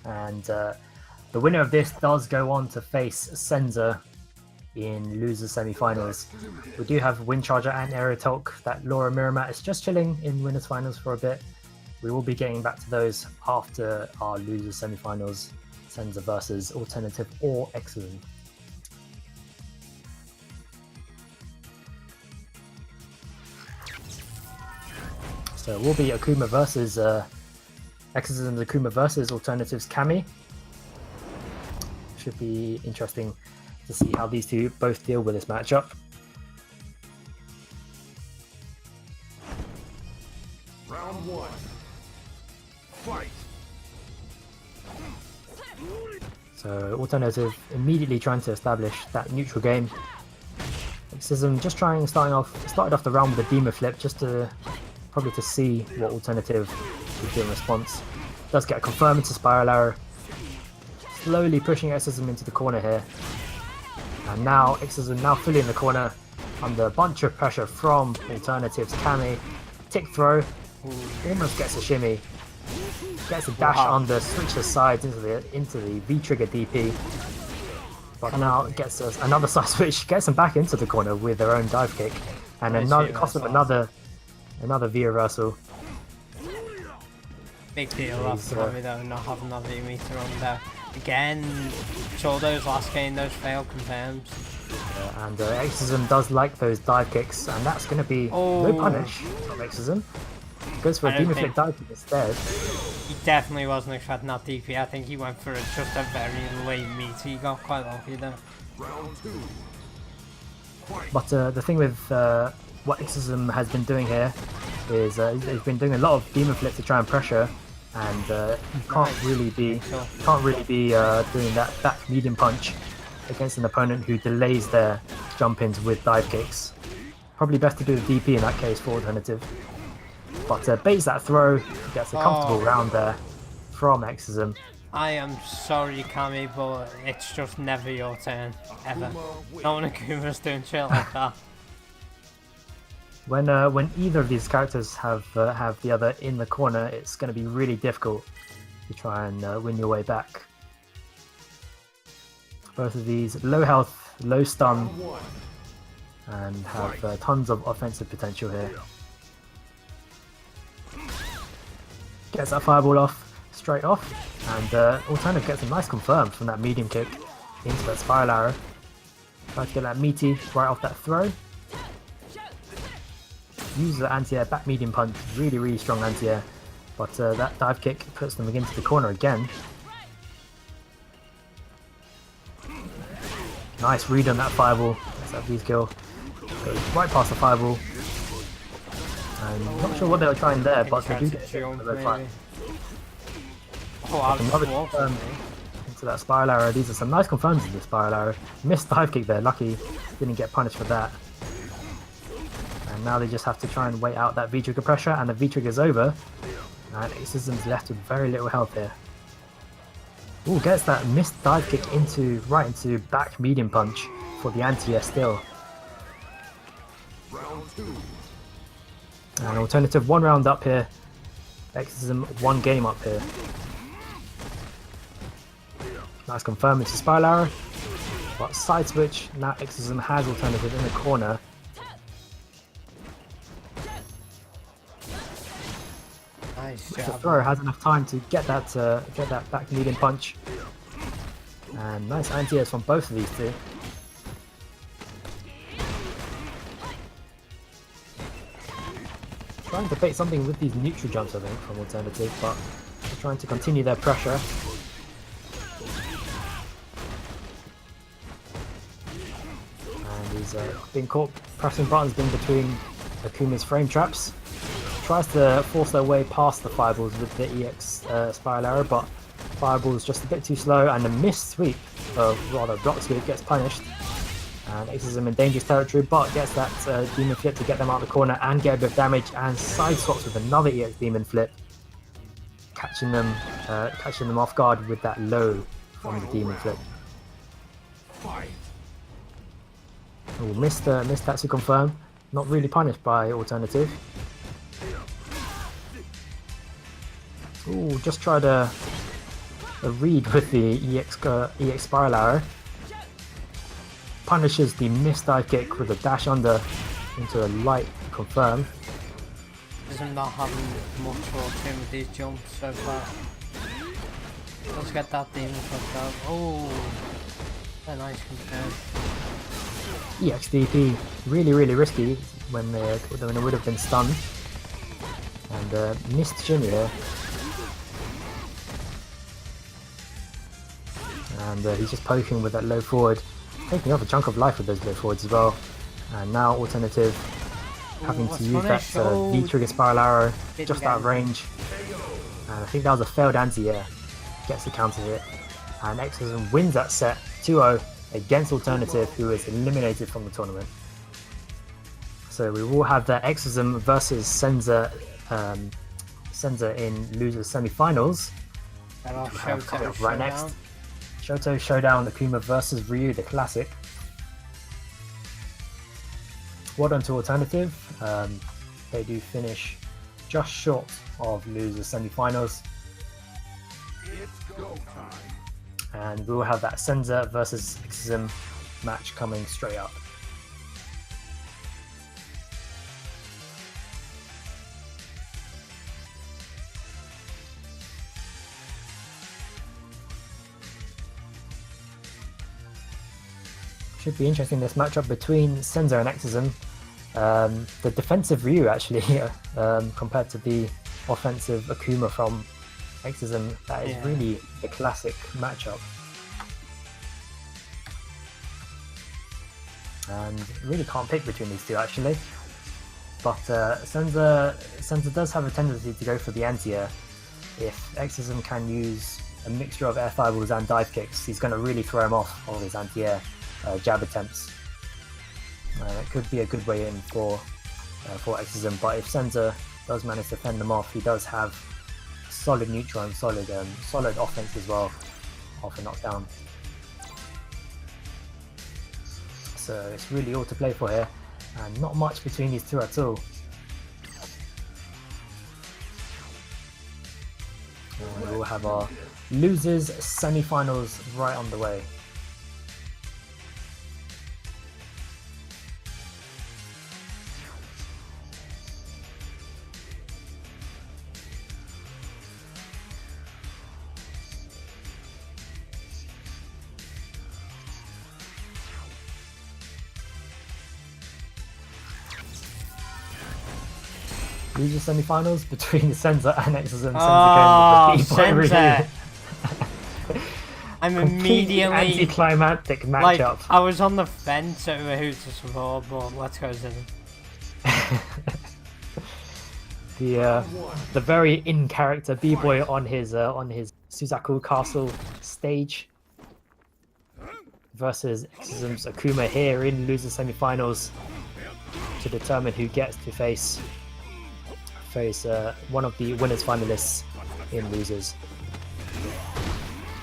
And the winner of this does go on to face Senza in losers semi-finals. We do have Windcharger and Aerotalk. That Laura Miramat is just chilling in winners finals for a bit. We will be getting back to those after our losers semi-finals. Senza versus Alternative or Exism. So it will be Akuma versus Exorcism's Akuma versus Alternative's Kami. Should be interesting to see how these two both deal with this matchup. Round 1. Fight. So Alternative immediately trying to establish that neutral game. Exorcism just started off the round with a Demon Flip just to probably to see what Alternative would do in response. Does get a confirm into Spiral Arrow. Slowly pushing Exorcism into the corner here. And now Exorcism now fully in the corner under a bunch of pressure from Alternative's Kami. Tick throw. Almost gets a shimmy. Gets a dash under, switches sides into the V-trigger DP. But now it gets another side switch, gets them back into the corner with their own dive kick. And another costs them another V reversal. Big deal off Kami though, not having that V meter on there. Again, saw those last game, those failed confirms. And Exorcism does like those dive kicks, and that's going to be no punish from Exorcism. Goes for a Demon Flip dive kick instead. He definitely wasn't expecting that DP. I think he went for just a very late meter. He got quite lucky there. Round 2. But the thing with what Exorcism has been doing here is he's been doing a lot of Demon Flip to try and pressure, and you can't really be doing that back medium punch against an opponent who delays their jump ins with dive kicks. Probably best to do the DP in that case for Alternative. But baits that throw, gets a comfortable round there from Exorcism. I am sorry, Kami, but it's just never your turn, ever. Not when Akuma's doing shit like that. When either of these characters have the other in the corner, it's going to be really difficult to try and win your way back. Both of these low health, low stun, and have tons of offensive potential here. Gets that fireball off, straight off, and Alternative gets a nice confirm from that medium kick into that Spiral Arrow. Tries to get that meaty right off that throw. Uses the anti-air back medium punch, really strong anti-air, but that dive kick puts them into the corner again. Nice read on that fireball, that's that V-skill, goes right past the fireball. I'm not sure what they were trying there, but they do get the red flag. Another confirm into that Spiral Arrow. These are some nice confirms in the Spiral Arrow. Missed dive kick there, lucky didn't get punished for that. And now they just have to try and wait out that V-trigger pressure, and the V-trigger's over. And Exorcism's left with very little health here. Ooh, gets that missed dive kick right into back medium punch for the anti-air still. Round 2. And Alternative 1 round up here. Exorcism 1 game up here. Nice confirm into Spiral Arrow. But side switch, now Exorcism has Alternative in the corner. Nice The job. thrower has enough time to get that back medium punch. And nice anti-airs from both of these two. Trying to bait something with these neutral jumps, I think, from Alternative, but they're trying to continue their pressure. And he's being caught pressing buttons in between Akuma's frame traps. Tries to force their way past the fireballs with the EX Spiral Arrow, but fireball's just a bit too slow, and the missed sweep, rather block sweep, gets punished. And Exorcism in dangerous territory, but gets that Demon Flip to get them out of the corner and get a bit of damage, and side swaps with another EX Demon Flip, catching them off guard with that low from the Demon Flip. Ooh, missed that to confirm. Not really punished by Alternative. Ooh, just tried a read with the EX Spiral Arrow. Punishes the missed dive kick with a dash under into a light confirm. Exorcism not having much fortune with these jumps so far. Let's get that demon fucked up. Oh, a nice confirm. EX DP really risky when it would have been stunned. And missed Jimmy here. And he's just poking with that low forward, taking off a chunk of life with those low forwards as well. And now Alternative having to use that V-trigger spiral arrow just out of range. And I think that was a failed anti-air. Gets the counter hit. And Exorcism wins that set 2-0 against Alternative, who is eliminated from the tournament. So we will have the Exorcism versus Senza in losers semi-finals. Coming up right next. Shoto Showdown Akuma versus Ryu, the classic. Well done to Alternative. They do finish just short of losers semi-finals. It's go time. And we will have that Senza versus Exorcism match coming straight up. Should be interesting, this matchup between Senza and Exorcism. The defensive Ryu actually compared to the offensive Akuma from Exorcism, that is really the classic matchup. And really can't pick between these two actually. But Senza does have a tendency to go for the anti-air. If Exorcism can use a mixture of air fireballs and dive kicks, he's going to really throw him off all his anti-air jab attempts. It could be a good way in for Exorcism, but if Senza does manage to fend them off, he does have solid neutral and solid offense as well, off a knockdown. So it's really all to play for here, and not much between these two at all. And we'll have our losers semi-finals right on the way. Loser semi-finals between Senza and Exorcism. Senza! I'm immediately anticlimactic matchup. Like, I was on the fence over who to support, but let's go Senza. The very in-character B-boy on his Suzaku Castle stage versus Exorcism's Akuma here in loser semi-finals to determine who gets to face one of the winners finalists in losers.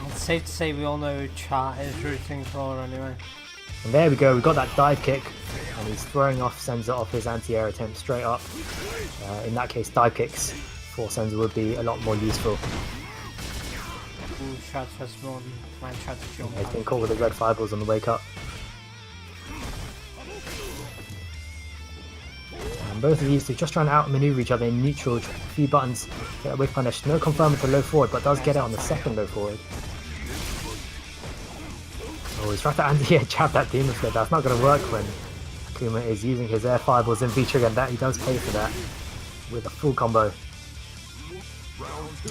It's safe to say we all know who Chat is rooting for anyway. And there we go, we got that dive kick, and he's throwing off Senza off his anti-air attempt straight up. In that case, dive kicks for Senza would be a lot more useful. Ooh, Chat has one. Man, Chat to jump. He's been caught with the red fireballs on the wake up. And both of these two just trying to outmaneuver each other in neutral. A few buttons, get a whiff punish. No confirm with the low forward, but does get it on the second low forward. Oh, he's trying to anti-air jab that demon flip. That's not going to work when Akuma is using his air fireballs in V-trigger, and that he does pay for that with a full combo.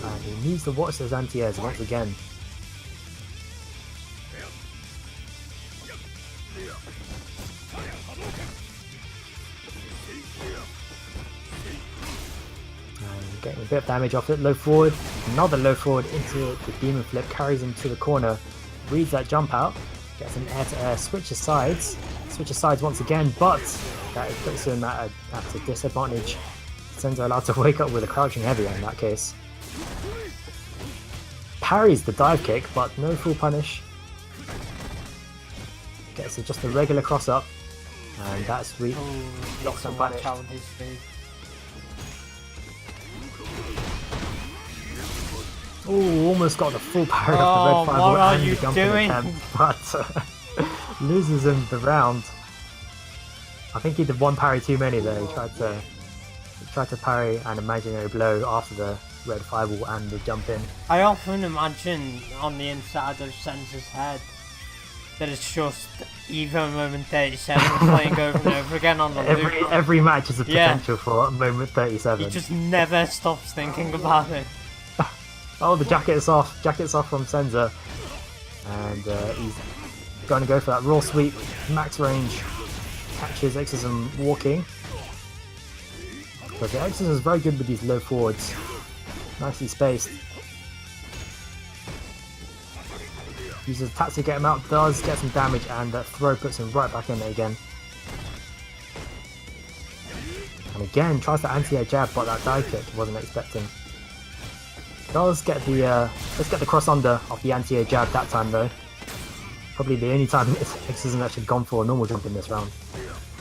And he needs to watch those anti-airs once again. Getting a bit of damage off it, low forward, another low forward into the demon flip, carries him to the corner, reads that jump out, gets an air to air, switches sides once again, but that puts him at a disadvantage. Senza allowed to wake up with a crouching heavy in that case. Parries the dive kick, but no full punish. Gets just a regular cross up, and that's weak. Locks and punished. Oh, almost got the full parry off the red fireball and the jumping attempt, but loses him the round. I think he did one parry too many there. He tried to parry an imaginary blow after the red fireball and the jump in. I often imagine on the inside of Senza's head that it's just Evo moment 37 playing over and over again on the loop. Every match is a Yeah. potential for moment 37. He just never stops thinking about it. Oh, the jacket's off. Jacket's off from Senza. And he's going to go for that raw sweep. Max range. Catches Exorcism walking. But the Exorcism is very good with these low forwards. Nicely spaced. Uses attacks to get him out. Does get some damage. And that throw puts him right back in it again. And again, tries to anti-air jab, but that dive kick wasn't expecting. Does get the let's get the cross under off the anti-air jab that time though. Probably the only time X hasn't actually gone for a normal jump in this round.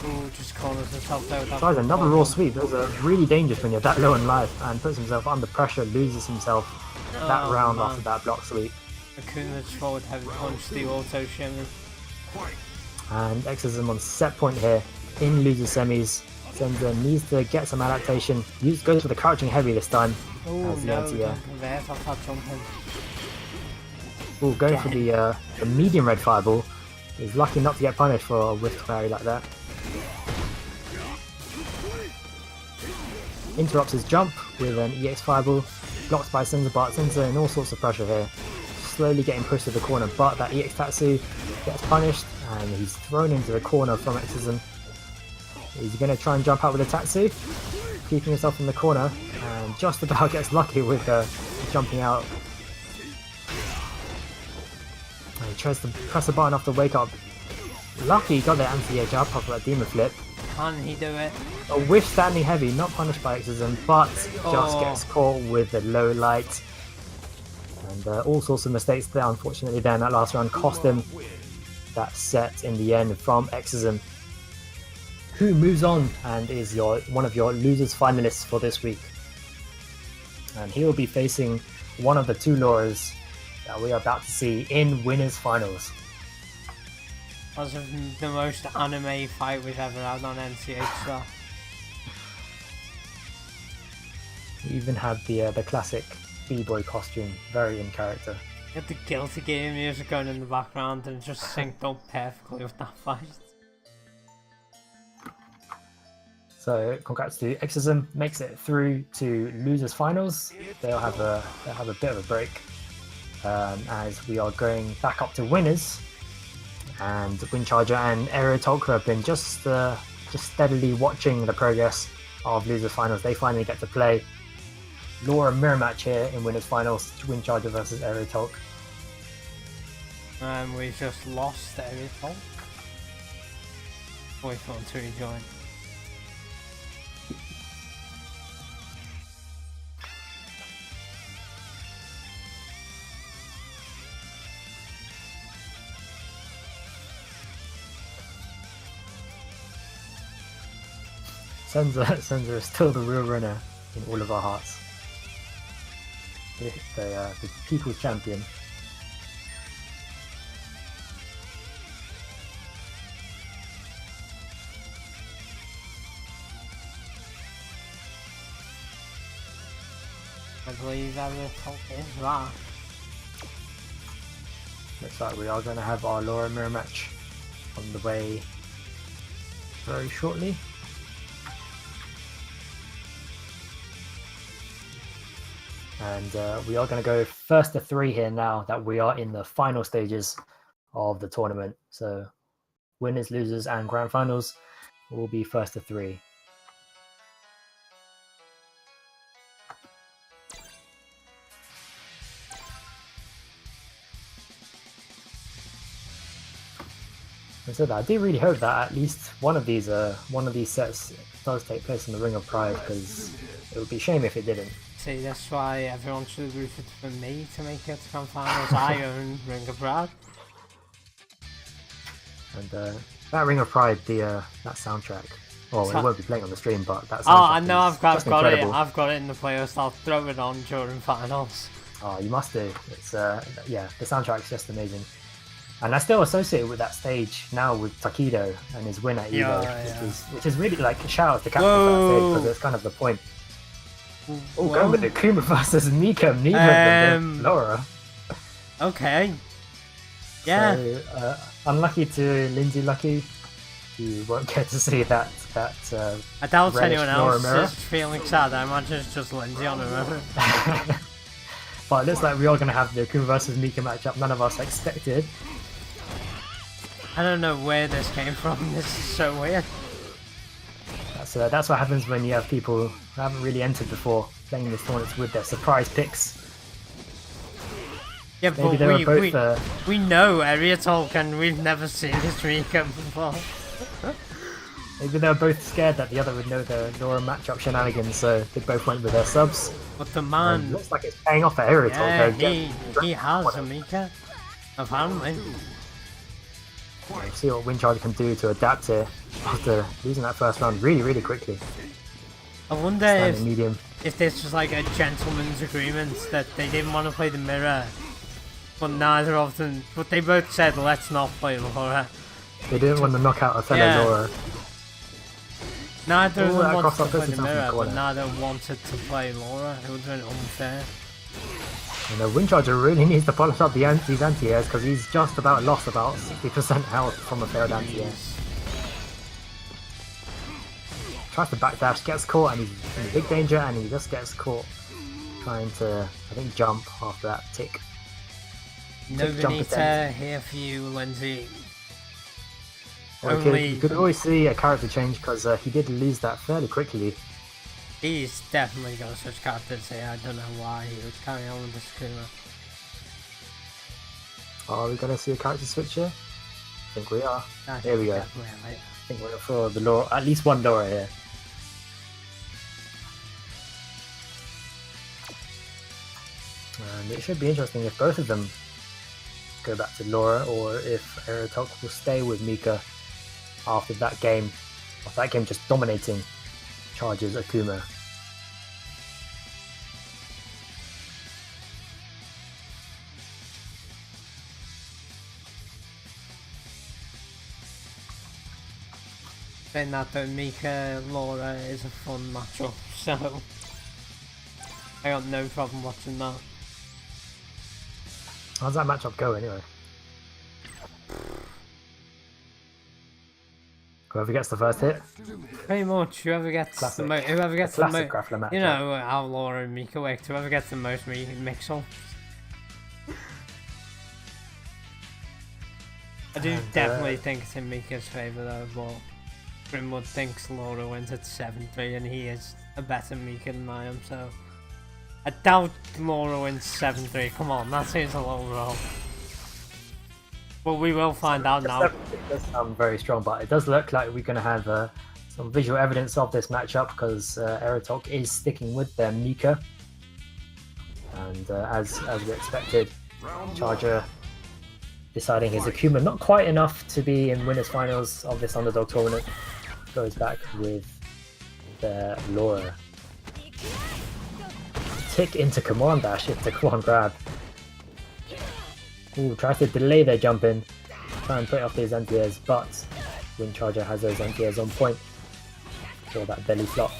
Ooh, just corners himself there. Tries another raw sweep. Those are really dangerous when you're that low in life, and puts himself under pressure, loses himself that round man. after that block sweep. Akuma's forward heavy punch, the auto shimmy. And Exorcism on set point here in loser semis. Senza needs to get some adaptation. Goes for the crouching heavy this time. Oh as the no, anti-air. there's off that jumping. Ooh, going for the medium red fireball. He's lucky not to get punished for a whiff parry like that. Interrupts his jump with an EX fireball. Blocked by Senza, but Senza in all sorts of pressure here. Slowly getting pushed to the corner, but that EX Tatsu gets punished and he's thrown into the corner from Exorcism. He's going to try and jump out with a Tatsu, keeping himself in the corner, and just about gets lucky with jumping out. And he tries to press a button off the wake up. Lucky he got the anti-air jump off that demon flip. Can he do it? A whiff standing heavy, not punished by Exorcism, but just gets caught with the low light. And all sorts of mistakes there, unfortunately, there in that last round cost him that set in the end from Exorcism, who moves on and is one of your losers finalists for this week. And he will be facing one of the two Lauras that we are about to see in winners finals. That was the most anime fight we've ever had on NCH, so. He even had the classic B-boy costume, very in character. You had the Guilty Gear music going in the background and it just synced up perfectly with that fight. So congrats to Exorcism, makes it through to losers finals. They'll have a bit of a break as we are going back up to winners. And Windcharger and Aerotolker have been just steadily watching the progress of losers finals. They finally get to play Laura mirror match here in winners finals, Windcharger versus Aerotolk. We just lost Aerotolk. Wait for him to rejoin. Senza is still the real runner in all of our hearts. The people's champion. I believe Aerotolk is that. Looks like we are going to have our Laura mirror match on the way very shortly. And we are going to go first to three here now that we are in the final stages of the tournament. So winners, losers, and grand finals will be first to three. And so I do really hope that at least one of these sets does take place in the Ring of Pride, because it would be a shame if it didn't. See, that's why everyone should have rooted for me to make it to grand finals. I own Ring of Pride. And that Ring of Pride, that soundtrack. Well, it won't be playing on the stream, but that soundtrack. Oh, I know, I've got it. Incredible. I've got it in the playlist. I'll throw it on during finals. Oh, you must do. It's yeah, the soundtrack's just amazing. And I still associate it with that stage now with Takido and his win at Evo, which is really like a shout out to Captain for that stage, because it's kind of the point. Oh, going with the Kuma versus Mika, neither of them, Laura. Okay. Yeah. So, unlucky to Lindsay Lucky, you won't get to see that. I doubt reddish anyone Laura else mirror. is feeling sad. I imagine it's just Lindsay on the mirror. But it looks like we are going to have the Akuma versus Mika matchup. None of us expected. I don't know where this came from. This is so weird. That's what happens when you have people who haven't really entered before playing these tournaments with their surprise picks. Yeah, Maybe but they were both. we know Area Talk and we've never seen this Mika before. Maybe they were both scared that the other would know their Laura matchup shenanigans, so they both went with their subs. But the man, Looks like it's paying off for Area Talk. yeah, though. he has a Mika, apparently. See what Windcharger can do to adapt here after losing that first round really quickly. I wonder Standing medium. if this was like a gentleman's agreement that they didn't want to play the mirror, but neither of them, but they both said let's not play Laura. They didn't want to knock out a fellow Yeah. Laura. Neither of Ooh, them that wanted cross to up play goes the to mirror, something but corner. neither wanted to play Laura. It would have been unfair. And the Windcharger really needs to polish up these anti-airs because he's just about lost about 60% health from a failed anti-air. Tries to backdash, gets caught, and he's in big danger, and he just gets caught trying to, I think, jump after that tick. No Tick jump Benita attempt. here for you, Lindsay. Okay, you could always see a character change because he did lose that fairly quickly. He's definitely gonna switch characters here. I don't know why he would carry on with this Akuma. Are we going to see a character switch here? I think we are. There we go. I think we're going for the Laura, at least one Laura here. And it should be interesting if both of them go back to Laura or if Aerotalk will stay with Mika after that game. After that game just dominating Charge's Akuma. Saying that though, Mika Laura is a fun matchup, so I got no problem watching that. How's that matchup go anyway? Whoever gets the first hit. Pretty much, whoever gets Classic. whoever gets the Classic most, grappler matchup. you know how Laura and Mika work. Whoever gets the most mix-ups. I do And, definitely think it's in Mika's favour though, but Grimwood thinks Laura wins at 7-3 and he is a better Mika than I am, so I doubt Laura wins 7-3. Come on, that seems a low roll. But we will find out now. It does sound very strong, but it does look like we're going to have some visual evidence of this matchup because Aerotalk is sticking with their Mika. And as we expected, Charger deciding his Akuma not quite enough to be in winners finals of this Underdog tournament, goes back with their Laura. Tick into command dash into command grab. Ooh, tries to delay their jump in, try and put off these anti-airs, but Windcharger has those anti-airs on point for that belly flop.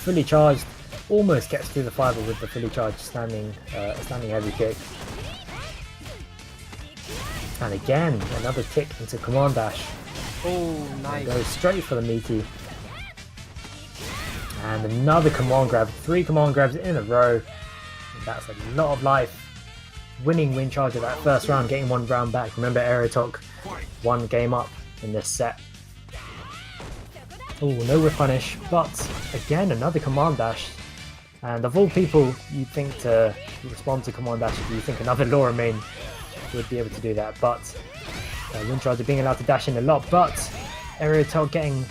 Fully charged, almost gets through the fiber with the fully charged standing heavy kick. And again, another tick into command dash. Oh, nice. Goes straight for the meaty. And another command grab, 3 command grabs in a row. And that's a lot of life. Winning Windcharger that first round, getting 1 round back. Remember, Aerotalk 1 game up in this set. Oh, no whip punish, but again, another command dash. And of all people you'd think to respond to command dash, you think another Laura main would be able to do that, but Windcharger being allowed to dash in a lot, but Aerotalk getting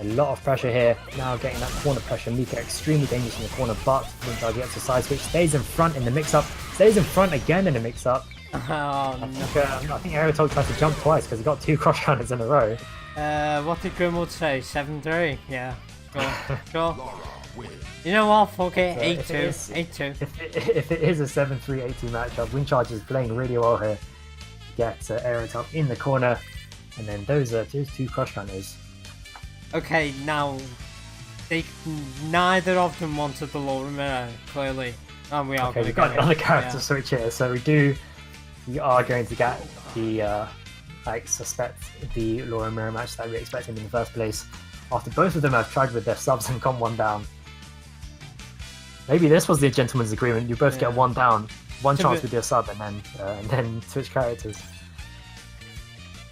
a lot of pressure here, now getting that corner pressure. Mika extremely dangerous in the corner, but Windcharger gets a side switch, stays in front in the mix-up, stays in front again in the mix-up. Oh, no. I think Aerotalk tries to jump twice because he got 2 cross counters in a row. What did Grimwood say? 7-3? Yeah. Sure. You know what? Fuck it. 8-2. 8-2. If it is a 7-3, 8-2 matchup, Windcharger is playing really well here. Gets Aerotalk in the corner, and then those 2 cross counters. Okay, now neither of them wanted the Laura mirror, clearly. And we are Okay, going we've to got get another it. character switch here. So we do we are going to get the like suspect the Laura mirror match that we expected in the first place. After both of them have tried with their subs and gone one down. Maybe this was the gentleman's agreement. You both get one down, one chance with your sub, and then switch characters.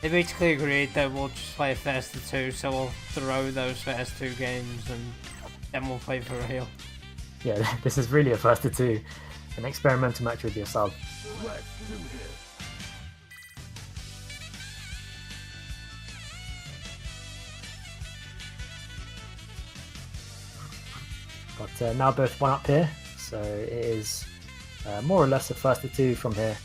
They basically agreed that we'll just play first to two, so we'll throw those first two games and then we'll play for real. Yeah, this is really a first to two, an experimental match with your sub. Let's do this. But now both one up here, so it is more or less a first to two from here.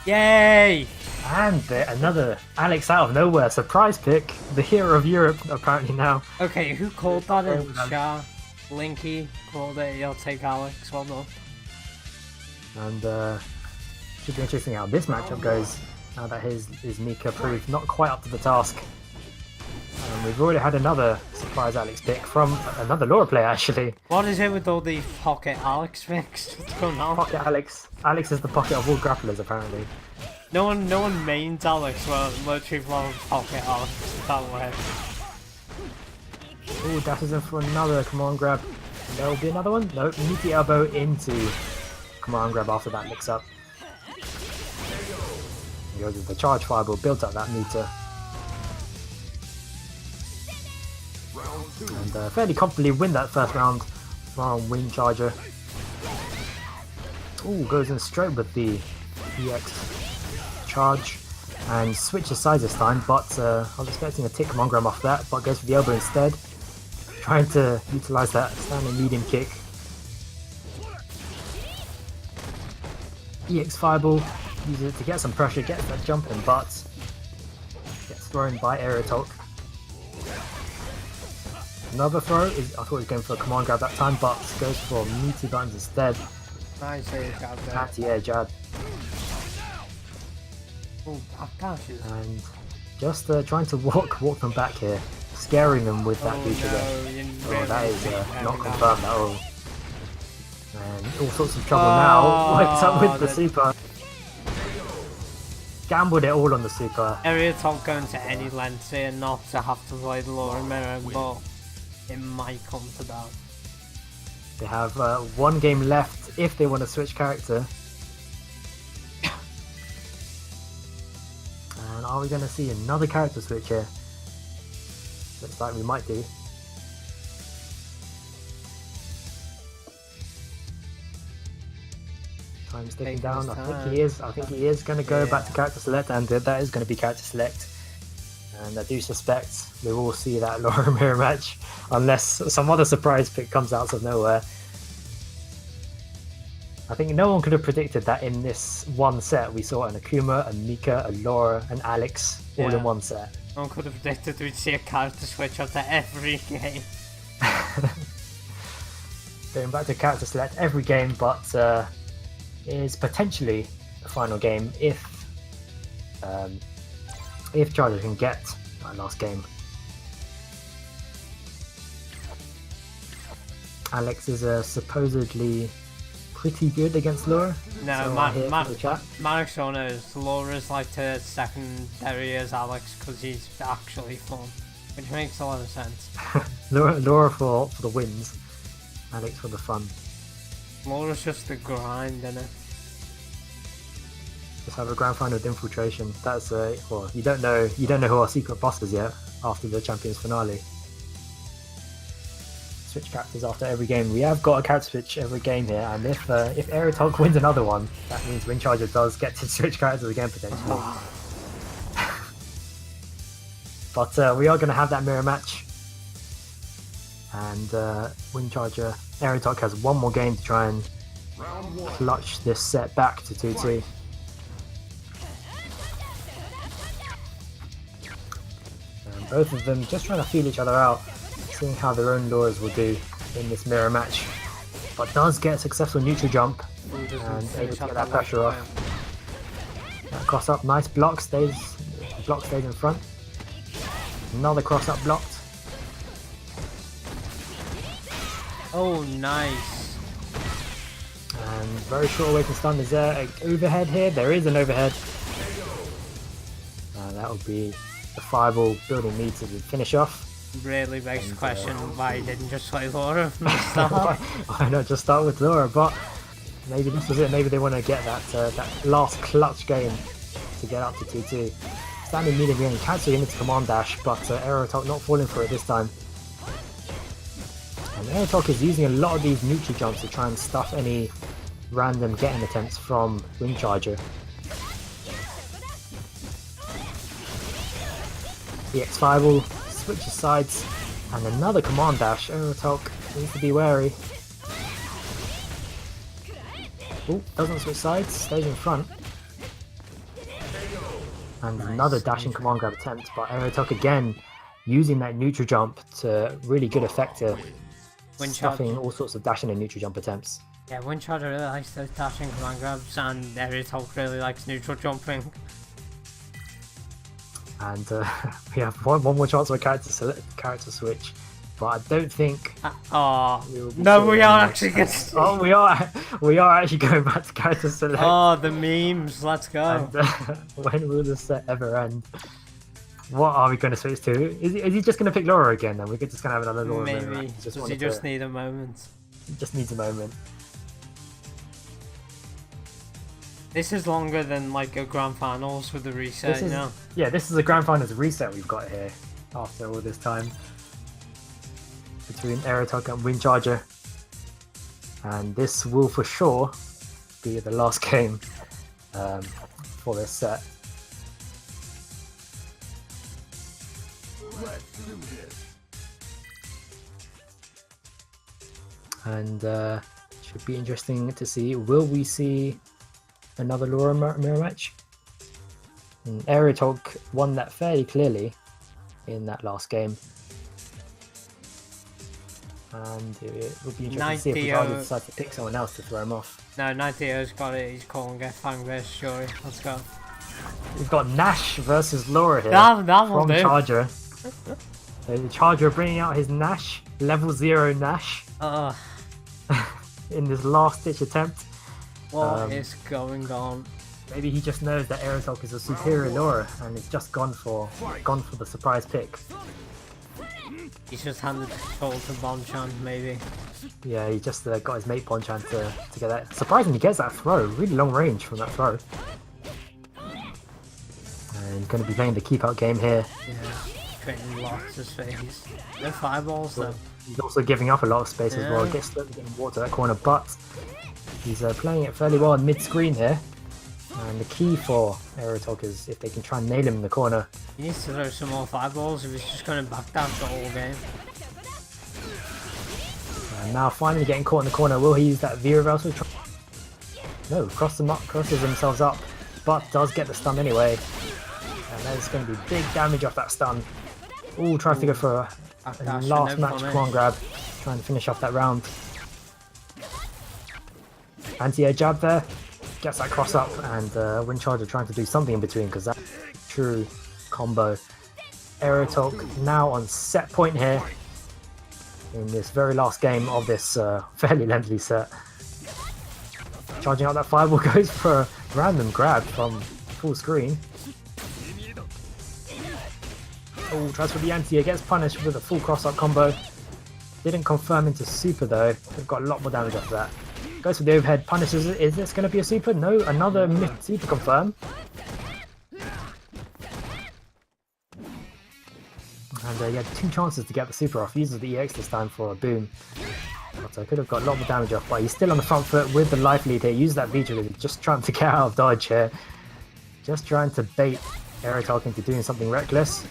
Yay! And another Alex out of nowhere surprise pick, the hero of Europe apparently now. Okay, who called that in chat? Linky called it. He'll take Alex. Well done. And should be interesting how this matchup goes. Now that his Mika proved not quite up to the task. We've already had another surprise Alex pick from another Laura player actually. What is it with all these pocket Alex picks? What's going on? Pocket Alex. Alex is the pocket of all grapplers apparently. No one mains Alex, well, literally love pocket Alex that way. Ooh, dashes in for another command grab. There will be another one? Nope, meaty elbow into command grab after that mix up. Goes with the charge fireball, built up that meter. And fairly comfortably win that first round from Wind Charger. Ooh, goes in straight with the EX charge and switches sides this time, but I was expecting a tick command grab off that, but goes for the elbow instead. Trying to utilize that standing medium kick. EX fireball, uses it to get some pressure, gets that jump in, but gets thrown by Aerial Talk. Another throw is, I thought he was going for a command grab that time, but goes for meaty buttons instead. Nice air jab there. Anti-air jab. Oh, gosh. And just trying to walk them back here, scaring them with that feature there. Oh, that is not confirmed at all. And all sorts of trouble now. What's up with the super? Gambled it all on the super. Area top going to any length here not to have to play the Laura mirror, but it might come to that. They have one game left if they want to switch character. And are we going to see another character switch here? Looks like we might do. Time's ticking down. I think he is going to go back to character select, and that is going to be character select. And I do suspect we will see that Laura mirror match, unless some other surprise pick comes out of nowhere. I think no one could have predicted that in this one set we saw an Akuma, a Mika, a Laura, and Alex all in one set. No one could have predicted we'd see a character switch after every game. Going back to character select every game, but is potentially the final game if Charger can get that last game. Alex is supposedly pretty good against Laura. No, so Marixona is Laura's like the secondary as Alex because he's actually fun, which makes a lot of sense. Laura for the wins, Alex for the fun. Laura's just the grind, innit? Just have a grand final with infiltration. That's well, you don't know who our secret boss is yet after the Champions finale. Switch characters after every game. We have got a character switch every game here, and if Aerotog wins another one, that means Windcharger does get to switch characters again potentially. But we are going to have that mirror match, and Windcharger Aerotog has one more game to try and clutch this set back to 2-2. And both of them just trying to feel each other out, seeing how their own Lauras will do in this mirror match. But does get a successful neutral jump and able to get that pressure off. That cross up, nice block stays in front. Another cross up blocked. Oh, nice. And very short away from stun. Is there an overhead here? There is an overhead. That would be the fireball building me to finish off. Really begs the question why he didn't just play Laura from the start. Why not just start with Laura? But maybe this was it. Maybe they want to get that last clutch game to get up to 2-2. Standing medium game, cancelling into command dash, but Aerotalk not falling for it this time. And Aerotalk is using a lot of these neutral jumps to try and stuff any random getting attempts from Wind Charger. EX Fireball switches sides, and another command dash. Aerotalk needs to be wary. Oh, doesn't switch sides, stays in front. And nice. Another dashing command grab attempt, but Aerotalk again using that neutral jump to really good effect to stuffing all sorts of dashing and neutral jump attempts. Yeah, Wind Charger really likes those dashing command grabs, and Aerotalk really likes neutral jumping. And we have one more chance for a character switch, but I don't think. No, we are actually going to. Oh, we are actually going back to character select. Oh, the memes! Let's go. And, when will the set ever end? What are we going to switch to? Is he just going to pick Laura again? Then we're just going to have another Laura. Maybe. Does he just need a moment? He just needs a moment. This is longer than like a grand finals with the reset, you know? Yeah, this is a grand finals reset we've got here after all this time between Aerotalk and Wind Charger, and this will for sure be the last game for this set. Let's do this. And should be interesting to see. Will we see another Laura mirror match? Aerotalk won that fairly clearly in that last game, and it would be interesting to see if Ricardo decides to pick someone else to throw him off. No, 90's got it. He's calling it Fang vs Shuri. Let's go. We've got Nash versus Laura here that from Charger. So the Charger bringing out his Nash, level 0 Nash, in this last ditch attempt. What is going on? Maybe he just knows that Aerotalk is a superior Laura and is just gone for the surprise pick. He's just handed the control to Bonchan, maybe. Yeah, he just got his mate Bonchan to get that. Surprisingly, he gets that throw. Really long range from that throw. And he's going to be playing the keep out game here. Yeah, creating lots of space. No fireballs though. He's also giving up a lot of space as well. Gets getting water that corner, but he's playing it fairly well mid-screen here. And the key for Aerotalk is if they can try and nail him in the corner. He needs to throw some more fireballs if he's just going to backdash the whole game. And now finally getting caught in the corner. Will he use that V reversal? No, crosses themselves up, but does get the stun anyway. And there's going to be big damage off that stun. Ooh, tries to go for a last match command grab, trying to finish off that round. Anti-air jab there. Gets that cross up, and Wind Charger trying to do something in between because that's a true combo. Aerotalk now on set point here in this very last game of this fairly lengthy set. Charging out that fireball, goes for a random grab from full screen. Oh, tries for the anti-air, gets punished with a full cross-up combo. Didn't confirm into super though. They've got a lot more damage after that. Goes for the overhead, punishes it. Is this going to be a super? No, another mid super confirm. And he had 2 chances to get the super off. Uses the EX this time for a boom. But I could have got a lot more damage off, but he's still on the front foot with the life lead here. Use that V trigger, just trying to get out of dodge here. Just trying to bait Aerotalk into doing something reckless.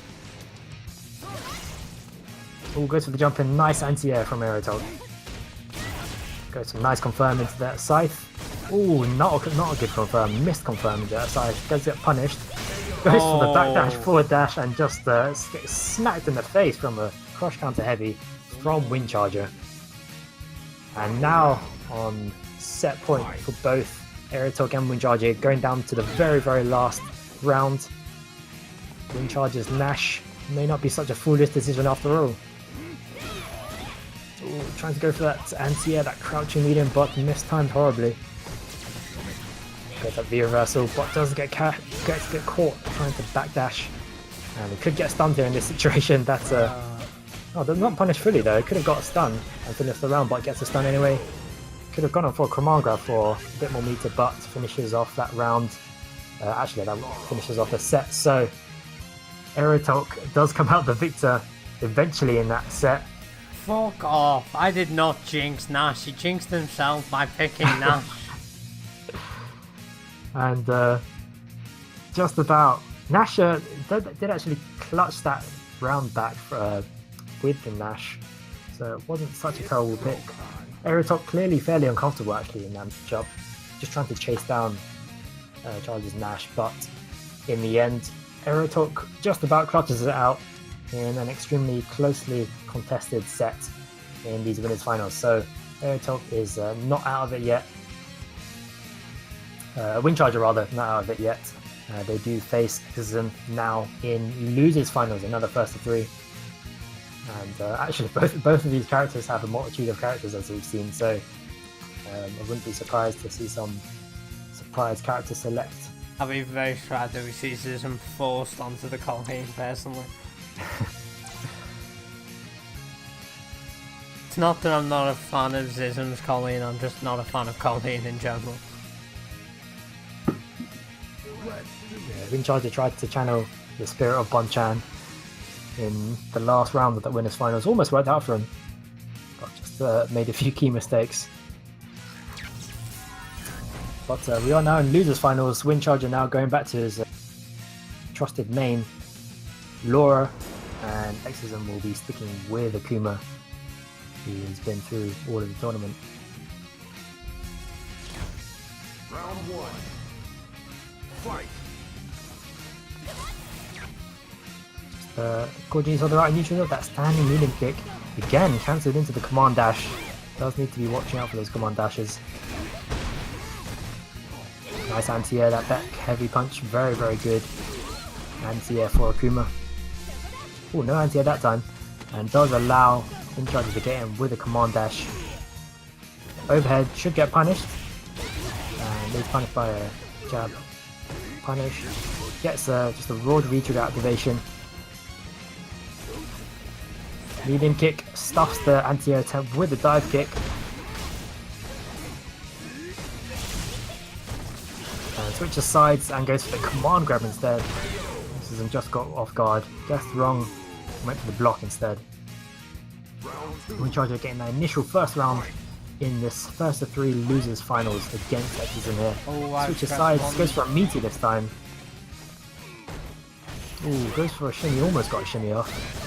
Oh, goes for the jump in. Nice anti-air from Aerotalk. Goes some nice confirm into that scythe. Oh, not a good confirm. Missed confirm into that scythe. Does get punished. Goes for the back dash, forward dash, and just gets smacked in the face from a crush counter heavy from Wind Charger. And now on set point for both Aerotalk and Wind Charger, going down to the very, very last round. Wind Charger's Nash may not be such a foolish decision after all. Ooh, trying to go for that anti-air, that crouching medium, but mistimed horribly. Gets that V reversal, but doesn't get caught trying to backdash. And he could get stunned here in this situation. That's oh, they're not punished fully though. Could have got a stun and finished the round, but gets a stun anyway. Could have gone on for a command grab for a bit more meter, but finishes off that round. Actually, that finishes off the set. So Aerotalk does come out the victor eventually in that set. Fuck off. I did not jinx Nash. He jinxed himself by picking Nash. And just about Nash did actually clutch that round back with the Nash, so it wasn't such a terrible pick. Aerotalk clearly fairly uncomfortable actually in that matchup, just trying to chase down Charge's Nash, but in the end Aerotalk just about clutches it out in an extremely closely contested set in these winners finals. So Aerotalk is not out of it yet. Windcharger rather, not out of it yet. They do face Exorcism now in losers finals, another first of 3. And actually both of these characters have a multitude of characters as we've seen, so I wouldn't be surprised to see some surprise character select. I'll be very sad that we see Zism forced onto the Colleen personally. It's not that I'm not a fan of Zism's Colleen, I'm just not a fan of Colleen in general. Windcharger tried to channel the spirit of Bonchan in the last round of that winners finals. Almost worked out for him, but just made a few key mistakes. But we are now in losers finals. Windcharger now going back to his trusted main, Laura, and Exorcism will be sticking with Akuma, who has been through all of the tournament. Round 1. Fight. Gorgeous on the right neutral, that standing medium kick again cancelled into the command dash. Does need to be watching out for those command dashes. Nice anti-air, that back heavy punch, very good anti-air for Akuma. Oh, no anti-air that time, and does allow Windcharger to get him with a command dash. Overhead should get punished, and he's punished by a jab. Punish, gets just a raw retrigger activation. Medium kick, stuffs the anti-air attempt with a dive kick. And switches sides and goes for the command grab instead. This isn't just got off guard, guessed wrong, went for the block instead. Windcharger getting that initial first round in this first of 3 losers finals against Exorcism here. Switches sides, goes for a meaty this time. Ooh, goes for a shimmy, almost got a shimmy off.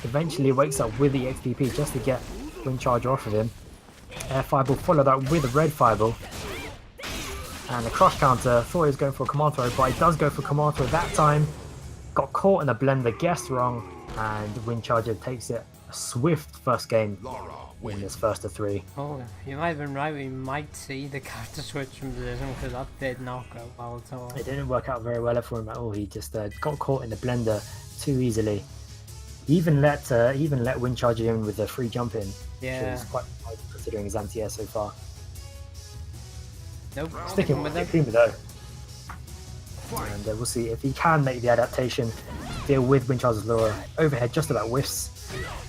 Eventually wakes up with the XDP just to get Windcharger off of him. Air Fireball followed up with a red Fireball. And a cross counter, thought he was going for a command throw, but he does go for command throw that time. Got caught in the blender, guessed wrong, and Windcharger takes it a swift first game in this first of 3. Oh, you might have been right, we might see the character switch from position because that did not go well at all. It didn't work out very well for him at all, he just got caught in the blender too easily. He even let Windcharger in with a free jump in, Yeah. which is quite hard considering his anti-air so far. Nope, Sticking with Akuma though. And we'll see if he can make the adaptation, deal with Windcharger's Laura. Overhead just about whiffs,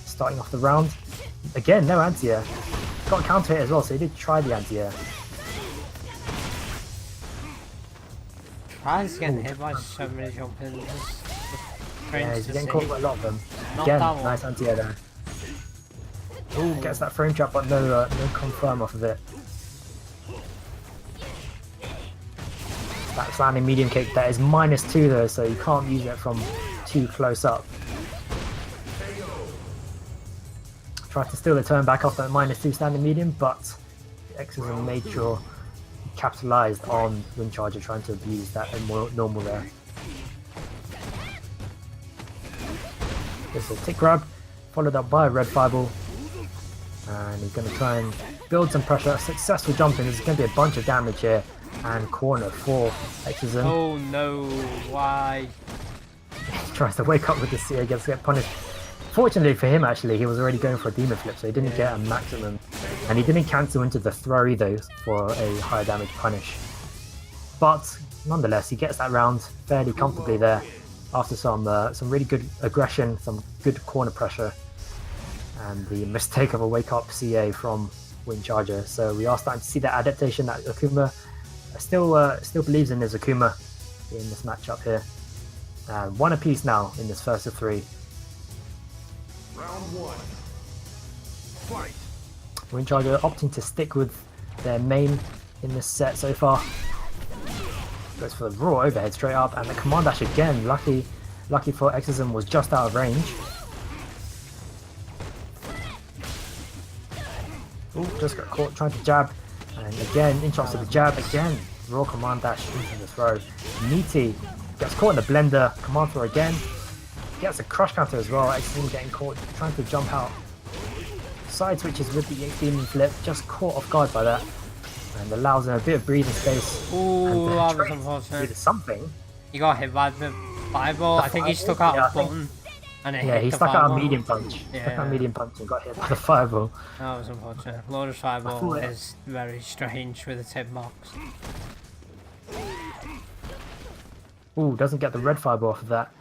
starting off the round. Again, no anti-air. Got a counter hit as well, so he did try the anti-air. Tries getting hit by so many jump ins. Yeah, he's getting caught by a lot of them. Not Again, that one. nice anti-air there. Ooh, gets that frame trap, but no confirm off of it. That landing medium kick, that is -2 though, so you can't use it from too close up. Tried to steal the turn back off that -2 standing medium, but Exorcism made sure he capitalized on Windcharger trying to abuse that more normal there. There's a tick grab, followed up by a red fireball, and he's going to try and build some pressure. Successful jumping, there's going to be a bunch of damage here, and corner for Exorcism. Oh no, why? Tries to wake up with the CA, gets punished. Fortunately for him, actually, he was already going for a demon flip, so he didn't get a maximum, and he didn't cancel into the throw either for a higher damage punish. but nonetheless, he gets that round fairly comfortably there after some really good aggression, some good corner pressure, and the mistake of a wake-up CA from Windcharger. So we are starting to see that adaptation that Akuma still believes in his Akuma in this matchup here. One apiece now in this first of three. Round one. Fight. Windcharger opting to stick with their main in this set so far. Goes for the raw overhead straight up, and the command dash again. Lucky for Exorcism was just out of range. Ooh, just got caught trying to jab, and again interrupts to the jab again. Raw command dash into the throw. Meaty gets caught in the blender. Command throw again. Gets a crush counter as well. Exorcism getting caught trying to jump out. Side switches with the demon flip, just caught off guard by that, and allows him a bit of breathing space. Ooh, that was unfortunate. With something. He got hit by the fireball. I think he stuck out a button. And it hit he the stuck fireball. out a medium punch. Yeah. Stuck out a medium punch and got hit by the fireball. That was unfortunate. Lotus fireball is very strange with its hitbox. Ooh, doesn't get the red fireball off of that.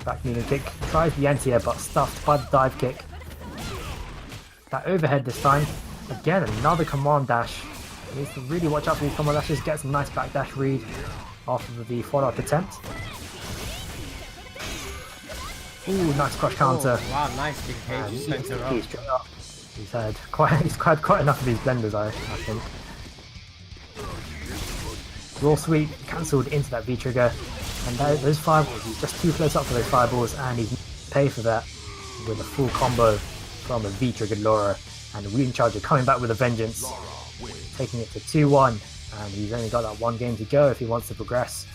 Back medium kick. Tries the anti-air, but stuffed by the dive kick. That overhead this time. Again, another command dash. Needs to really watch out for these command dashes. Gets a nice back dash read after the follow-up attempt. Ooh, nice crush counter. Oh, wow, nice DK. Just sent it up. He's had quite enough of these blenders, I think. Raw sweep cancelled into that V trigger, and those fireballs. He's just too close up for those fireballs, and he's paid for that with a full combo from a V triggered Laura, and Windcharger coming back with a vengeance, taking it to 2-1, and he's only got that one game to go if he wants to progress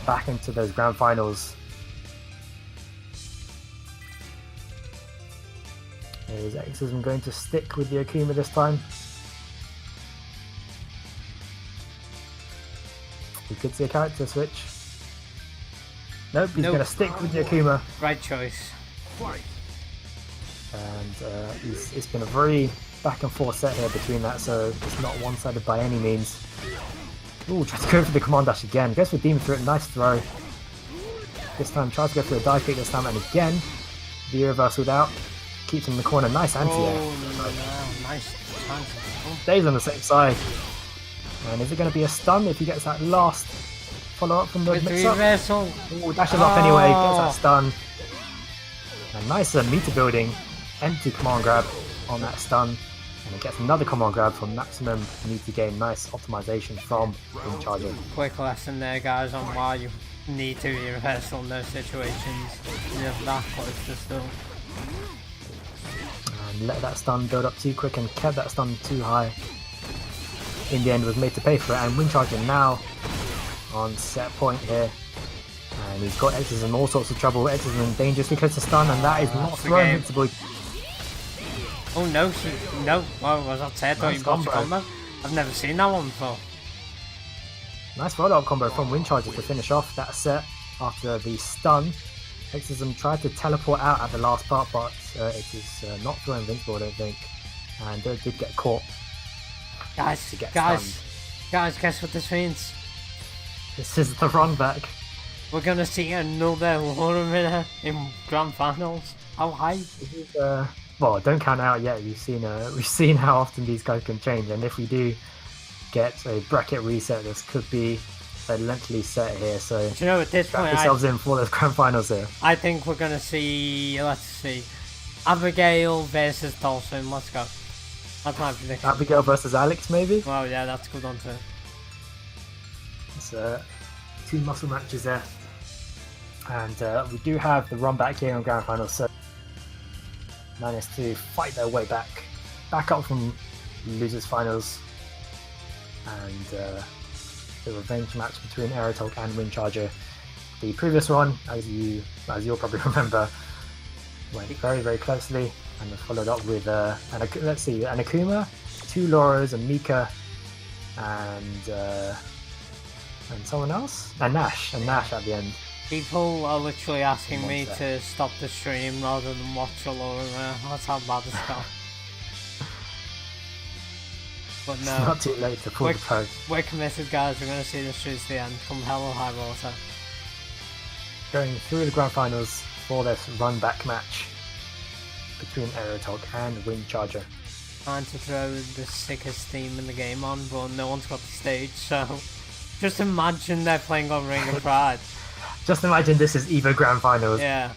back into those grand finals. Is Exorcism going to stick with the Akuma this time? We could see a character switch. Nope, he's going to stick with the Akuma. Right choice. And it's been a very back and forth set here between that, so it's not one-sided by any means. Ooh, tries to go for the command dash again. Goes for Demon through it, nice throw. This time tries to go for a dive kick this time, and again, the reversaled out. Keeps him in the corner, nice anti-air. Oh, no, nice. Stays on the same side. And is it going to be a stun if he gets that last follow-up from the mix-up? Ooh, dashes off anyway, gets that stun. And nice meter building, empty command grab on that stun. And he gets another command grab for maximum meter gain. Nice optimization from Windcharger. Quick lesson there, guys, on why you need to be reversal in those situations. You have that close to still. And let that stun build up too quick and kept that stun too high. In the end was made to pay for it, and Windcharger now on set point here. And he's got Exorcism in all sorts of trouble. Exorcism dangerously close to stun, and that is not thrown invincible. Oh no, no, well, was that said? Nice combo. I've never seen that one before. Nice follow-up combo from Windcharger to finish off that set after the stun. Exorcism tried to teleport out at the last part, but it is not thrown invincible, I don't think. And did get caught. Guys, guess what this means? This is the run back. We're gonna see another Laura winner in grand finals. How high? Well, don't count it out yet. We've seen how often these guys can change, and if we do get a bracket reset, this could be a lengthy set here. So do you know, at this point, yourselves in for those grand finals here. I think we're gonna see. Let's see, Abigail versus Dawson. Let's go. That's my prediction. Abigail versus Alex, maybe. Well, yeah, that's good on too. It's two muscle matches there, and we do have the run back here on grand finals. So managed to fight their way back up from losers finals, and the revenge match between Aerotalk and Windcharger. The previous one, as you'll probably remember, went very, very closely, and was followed up with an Akuma, two Lauras, a Mika, and someone else, and Nash at the end. People are literally asking me to stop the stream rather than watch a Laura. That's how bad it's got. But It's no, not too late to pull the plug. we're committed, guys. We're going to see this through to the end. Come hell or high water. Going through the grand finals for this run back match between Aerotalk and Windcharger. Trying to throw the sickest theme in the game on, but no one's got the stage, so just imagine they're playing on Ring of Pride. Just imagine this is EVO grand finals. Yeah.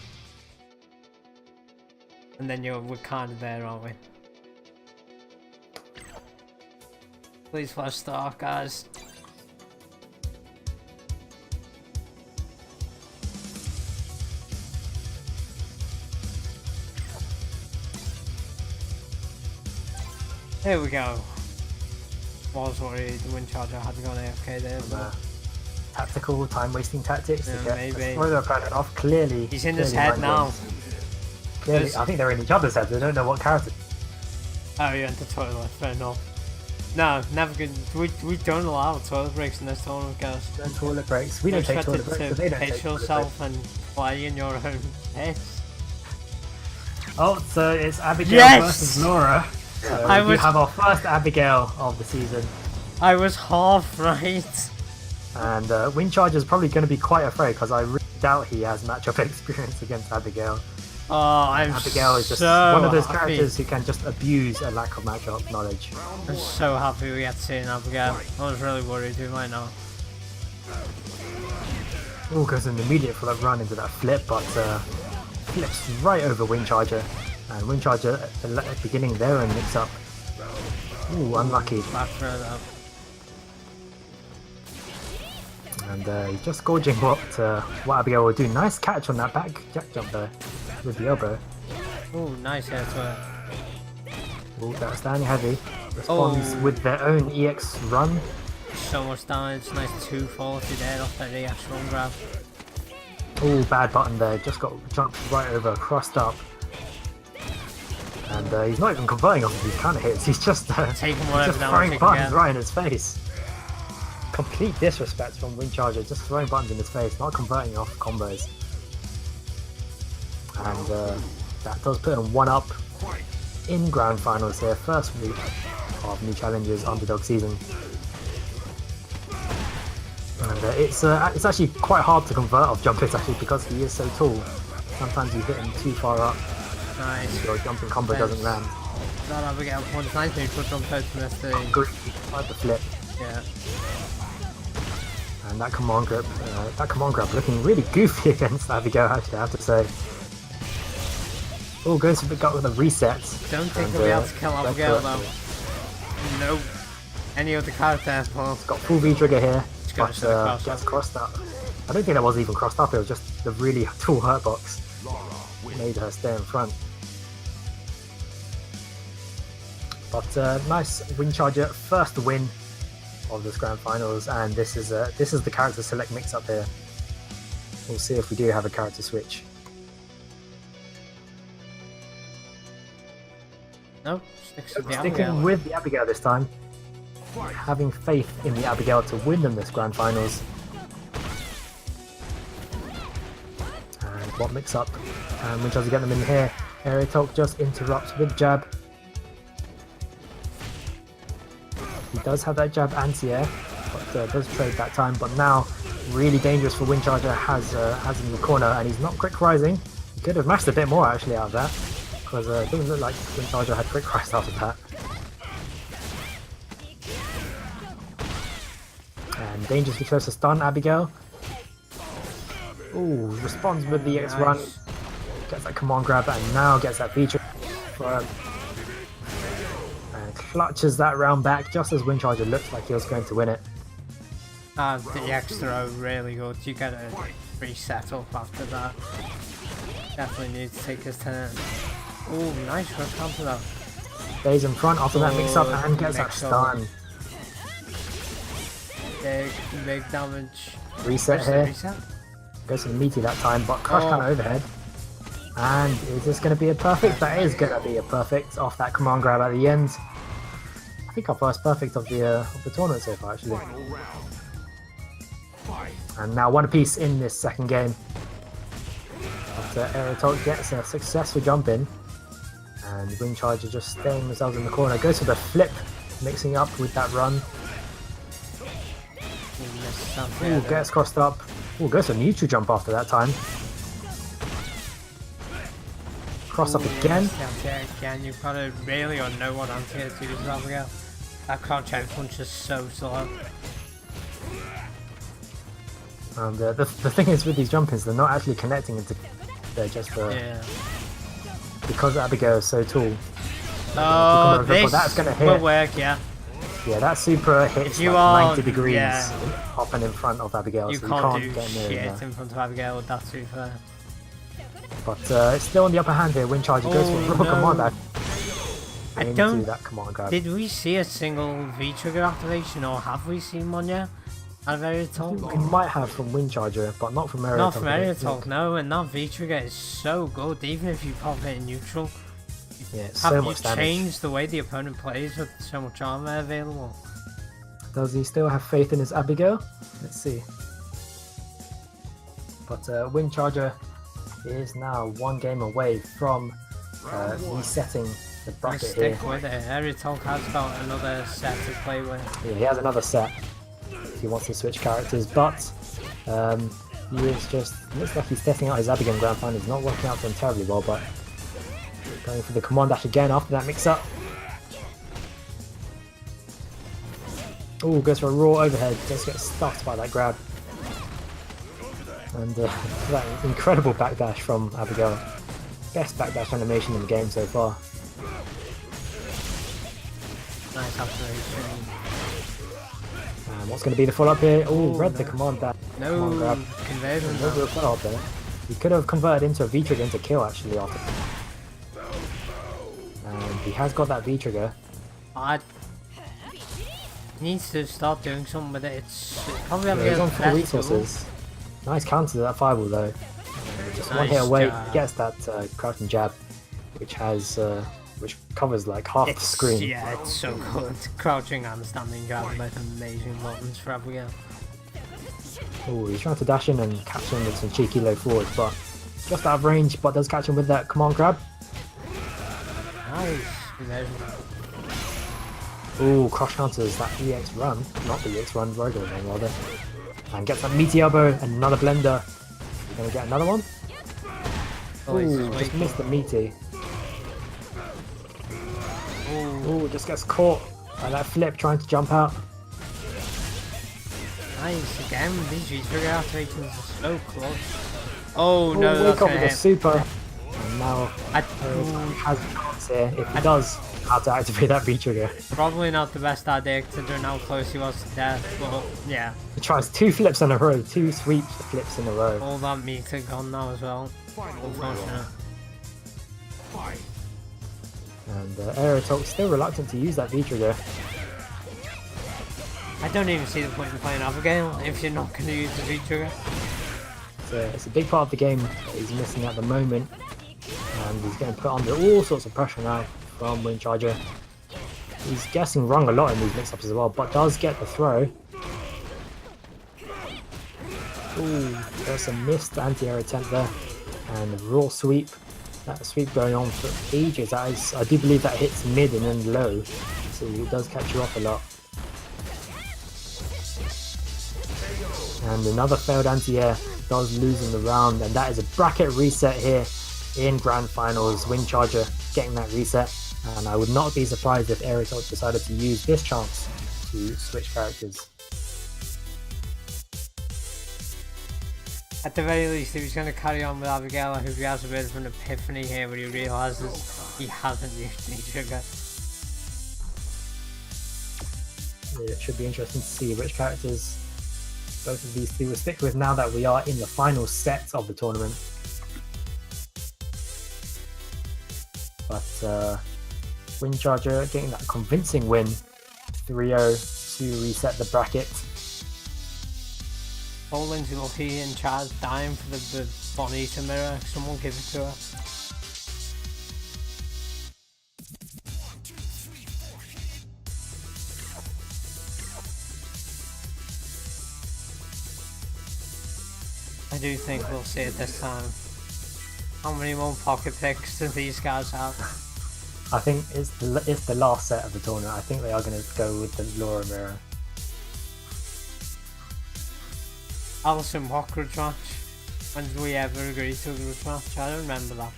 And then we're kind of there, aren't we? Please flash start, guys. Here we go. Was worried the Windcharger had gone AFK there, but Tactical, time-wasting tactics to get maybe. the opponent off. Clearly, he's in his clearly head mind now. games. Clearly, I think they're in each other's heads. They don't know what character. Oh, you went to toilet, fair enough. No, never good. We don't allow toilet breaks in this tournament, guys. No toilet breaks. We don't take toilet breaks. So they don't take Pace toilet yourself breaks. and play in your own head. Oh, so it's Abigail Yes! versus Laura. So we have our first Abigail of the season. I was half right. And Windcharger is probably going to be quite afraid because I really doubt he has matchup experience against Abigail. Oh, I'm Abigail is just so one of those happy. characters who can just abuse a lack of matchup knowledge. I'm so happy we get to see an Abigail. I was really worried we might not. Oh, goes an immediate for that run into that flip, but flips right over Windcharger. And Windcharger at the beginning there and mix up. Ooh, unlucky. Back throw that. And he's just gorging what Abigail will do. Nice catch on that back jack jump there with the elbow. Oh, nice air to it. Ooh, that's standing heavy. Responds with their own EX run. So much damage. Nice 240 there off that EX run grab. Ooh, bad button there. Just got jumped right over, crossed up. And he's not even converting off of these counter hits. He's just Taking whatever just damage throwing he can buttons get. right in his face. Complete disrespect from Windcharger, just throwing buttons in his face, not converting off combos. And that does put him 1-up in grand finals here, first week of new challenges Underdog season. And it's actually quite hard to convert off jump hits actually because he is so tall. Sometimes you hit him too far up, Nice. your jumping combo doesn't land. That Abigail punch. Nice neutral jump out to miss the. Great, tried the flip. Yeah. And that command grab looking really goofy against Abigail, actually, I have to say. Oh, goes for the gut with a reset. Don't think And, we'll be able to kill that's Abigail correct. though. No. Any other character, Paul. Got full V trigger here, go but to the cross. gets crossed up. I don't think that was even crossed up, it was just the really tall hurt box. Made her stay in front. But nice Windcharger first win of this grand finals, and this is the character select mix up here. We'll see if we do have a character switch. No, sticks with the Sticking Abigail. with the Abigail this time, having faith in the Abigail to win them this grand finals. And what mix up? And Windcharger get them in here. Aerotalk just interrupts with jab. He does have that jab anti-air, but does trade that time. But now, really dangerous for Windcharger, has him in the corner, and he's not quick rising. He could have mashed a bit more actually out of that, because it doesn't look like Windcharger had quick rise out of that. And dangerously close to stun Abigail. Ooh, responds with the X run, gets that command grab, and now gets that feature. And clutches that round back just as Windcharger looked like he was going to win it. The X throw really good. You get a reset up after that. Definitely need to take his turn. Oh, nice for a counter though. Stays in front after that mix up and gets that mix up. stun. Big damage. Reset Where's the here. reset? Goes for the meaty that time, but crush counter overhead. And is this going to be a perfect? That is going to be a perfect off that command grab at the end. I think our first perfect of the tournament so far, actually. And now one apiece in this second game. After Aerotalk gets a successful jump in, and Windcharger just staying themselves in the corner. Goes for the flip mixing up with that run. He missed something. Ooh, gets crossed up. Ooh, goes for neutral jump after that time. Cross up again. Again, you've got to really know what anti-air to do as well. That crouch out punch is so slow. And the thing is with these jump-ins, they're not actually connecting into. They're just because Abigail is so tall. Oh, this that's gonna hit. will work, yeah. Yeah, that super hits you like are, 90 degrees yeah. up and in front of Abigail, You so can't you do can't get near shit there. in front of Abigail with that super. But it's still on the upper hand here. Wind charge goes for a command back. I don't. That command grab. Did we see a single V trigger activation, or have we seen one yet? At Area Talk? We might have from Wind Charger, but not from Area Not Talk. from Area Talk, no. And that V trigger is so good, even if you pop it in neutral. Yeah, it's Have so you much damage. changed the way the opponent plays with so much armor available? Does he still have faith in his Abigail? Let's see. But Wind Charger is now one game away from resetting the bracket Stick here. with it. Area Talk has got another set to play with. Yeah, he has another set if he wants to switch characters, but he is just looks like he's testing out his Abigail in Grand Final. It's not working out for him terribly well, but going for the command dash again after that mix up. Oh, goes for a raw overhead, just gets stuffed by that grab. And that incredible backdash from Abigail. Best backdash animation in the game so far. Nice observation. And what's going to be the follow-up here? Oh, read the command dash. No Command grab. conversion. No real follow-up there. He could have converted into a V-trigger into kill actually after. And he has got that V-trigger. He needs to start doing something with it. It's probably Yeah, he's on full best resources. Nice counter to that fireball though. Just one Nice hit away, job. gets that crouching jab, which has which covers like half the screen. Yeah, it's so good. Crouching and standing jab are both amazing buttons for Abigail. Oh, he's trying to dash in and catch him with some cheeky low forward, but just out of range, but does catch him with that command grab. Nice conversion. Oh, cross counters that EX run, not the EX run, regular one rather. And gets that meaty elbow and another blender. You're gonna get another one? Oh, Ooh, just missed the meaty. Ooh, just gets caught by that flip trying to jump out. Nice again. These V-trigger activations are so close. Oh Ooh, no, wake that's up gonna with a hit. super. And now I- has a chance here if he does how to activate that V trigger. Probably not the best idea considering how close he was to death, but yeah. He tries 2 flips in a row, 2 sweep flips in a row. All that meter gone now as well. Unfortunate. And Aerotalk's still reluctant to use that V trigger. I don't even see the point in playing Abigail if you're not going to use the V-trigger. So it's a big part of the game that he's missing at the moment. And he's getting put under all sorts of pressure now from Wind Charger. He's guessing wrong a lot in these mix-ups as well, but does get the throw. Ooh, there's a missed anti-air attempt there. And a raw sweep. That sweep going on for ages. That is, I do believe that hits mid and then low. So it does catch you off a lot. And another failed anti-air does lose in the round, and that is a bracket reset here in Grand Finals. Wind Charger getting that reset, and I would not be surprised if Aerotalk decided to use this chance to switch characters. At the very least, if he's going to carry on with Abigail, I hope he has a bit of an epiphany here where he realises he hasn't used V-trigger. Yeah, it should be interesting to see which characters both of these two will stick with now that we are in the final set of the tournament. But Wind Charger getting that convincing win, 3-0 to reset the bracket. Poland's lucky and Chad's dying for the Bonita mirror. Someone give it to her. I do think we'll see it this time. How many more pocket picks do these guys have? I think it's the last set of the tournament. I think they are going to go with the Laura mirror. Alison, what grudge match? When did we ever agree to a grudge match? I don't remember that.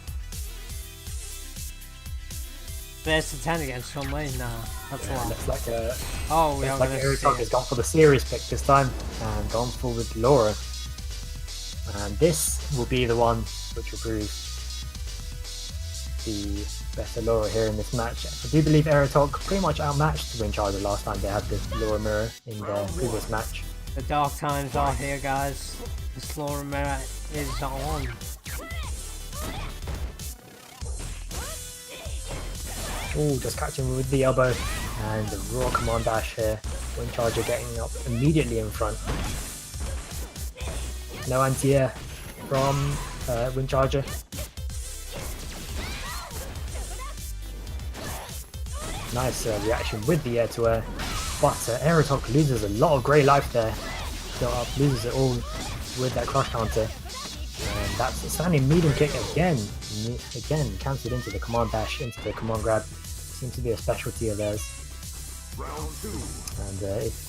There's the 10 against Sunway? Nah, that's a lot. Looks like Oh, we looks are like going Aerotog has gone for the series pick this time and gone for with Laura. And this will be the one which will prove the better Laura here in this match. I do believe Aerotog pretty much outmatched Windcharger last time they had the Laura mirror in their previous match. The dark times are here, guys. The Laura mirror is on. Oh, just catching with the elbow and the raw command dash here. Windcharger getting up immediately in front. No anti-air from Windcharger. Nice reaction with the air to air, but Aerotog loses a lot of grey life there. Still up, loses it all with that crush counter. And that's a standing medium kick again. Again, cancelled into the command dash, into the command grab. Seems to be a specialty of theirs. And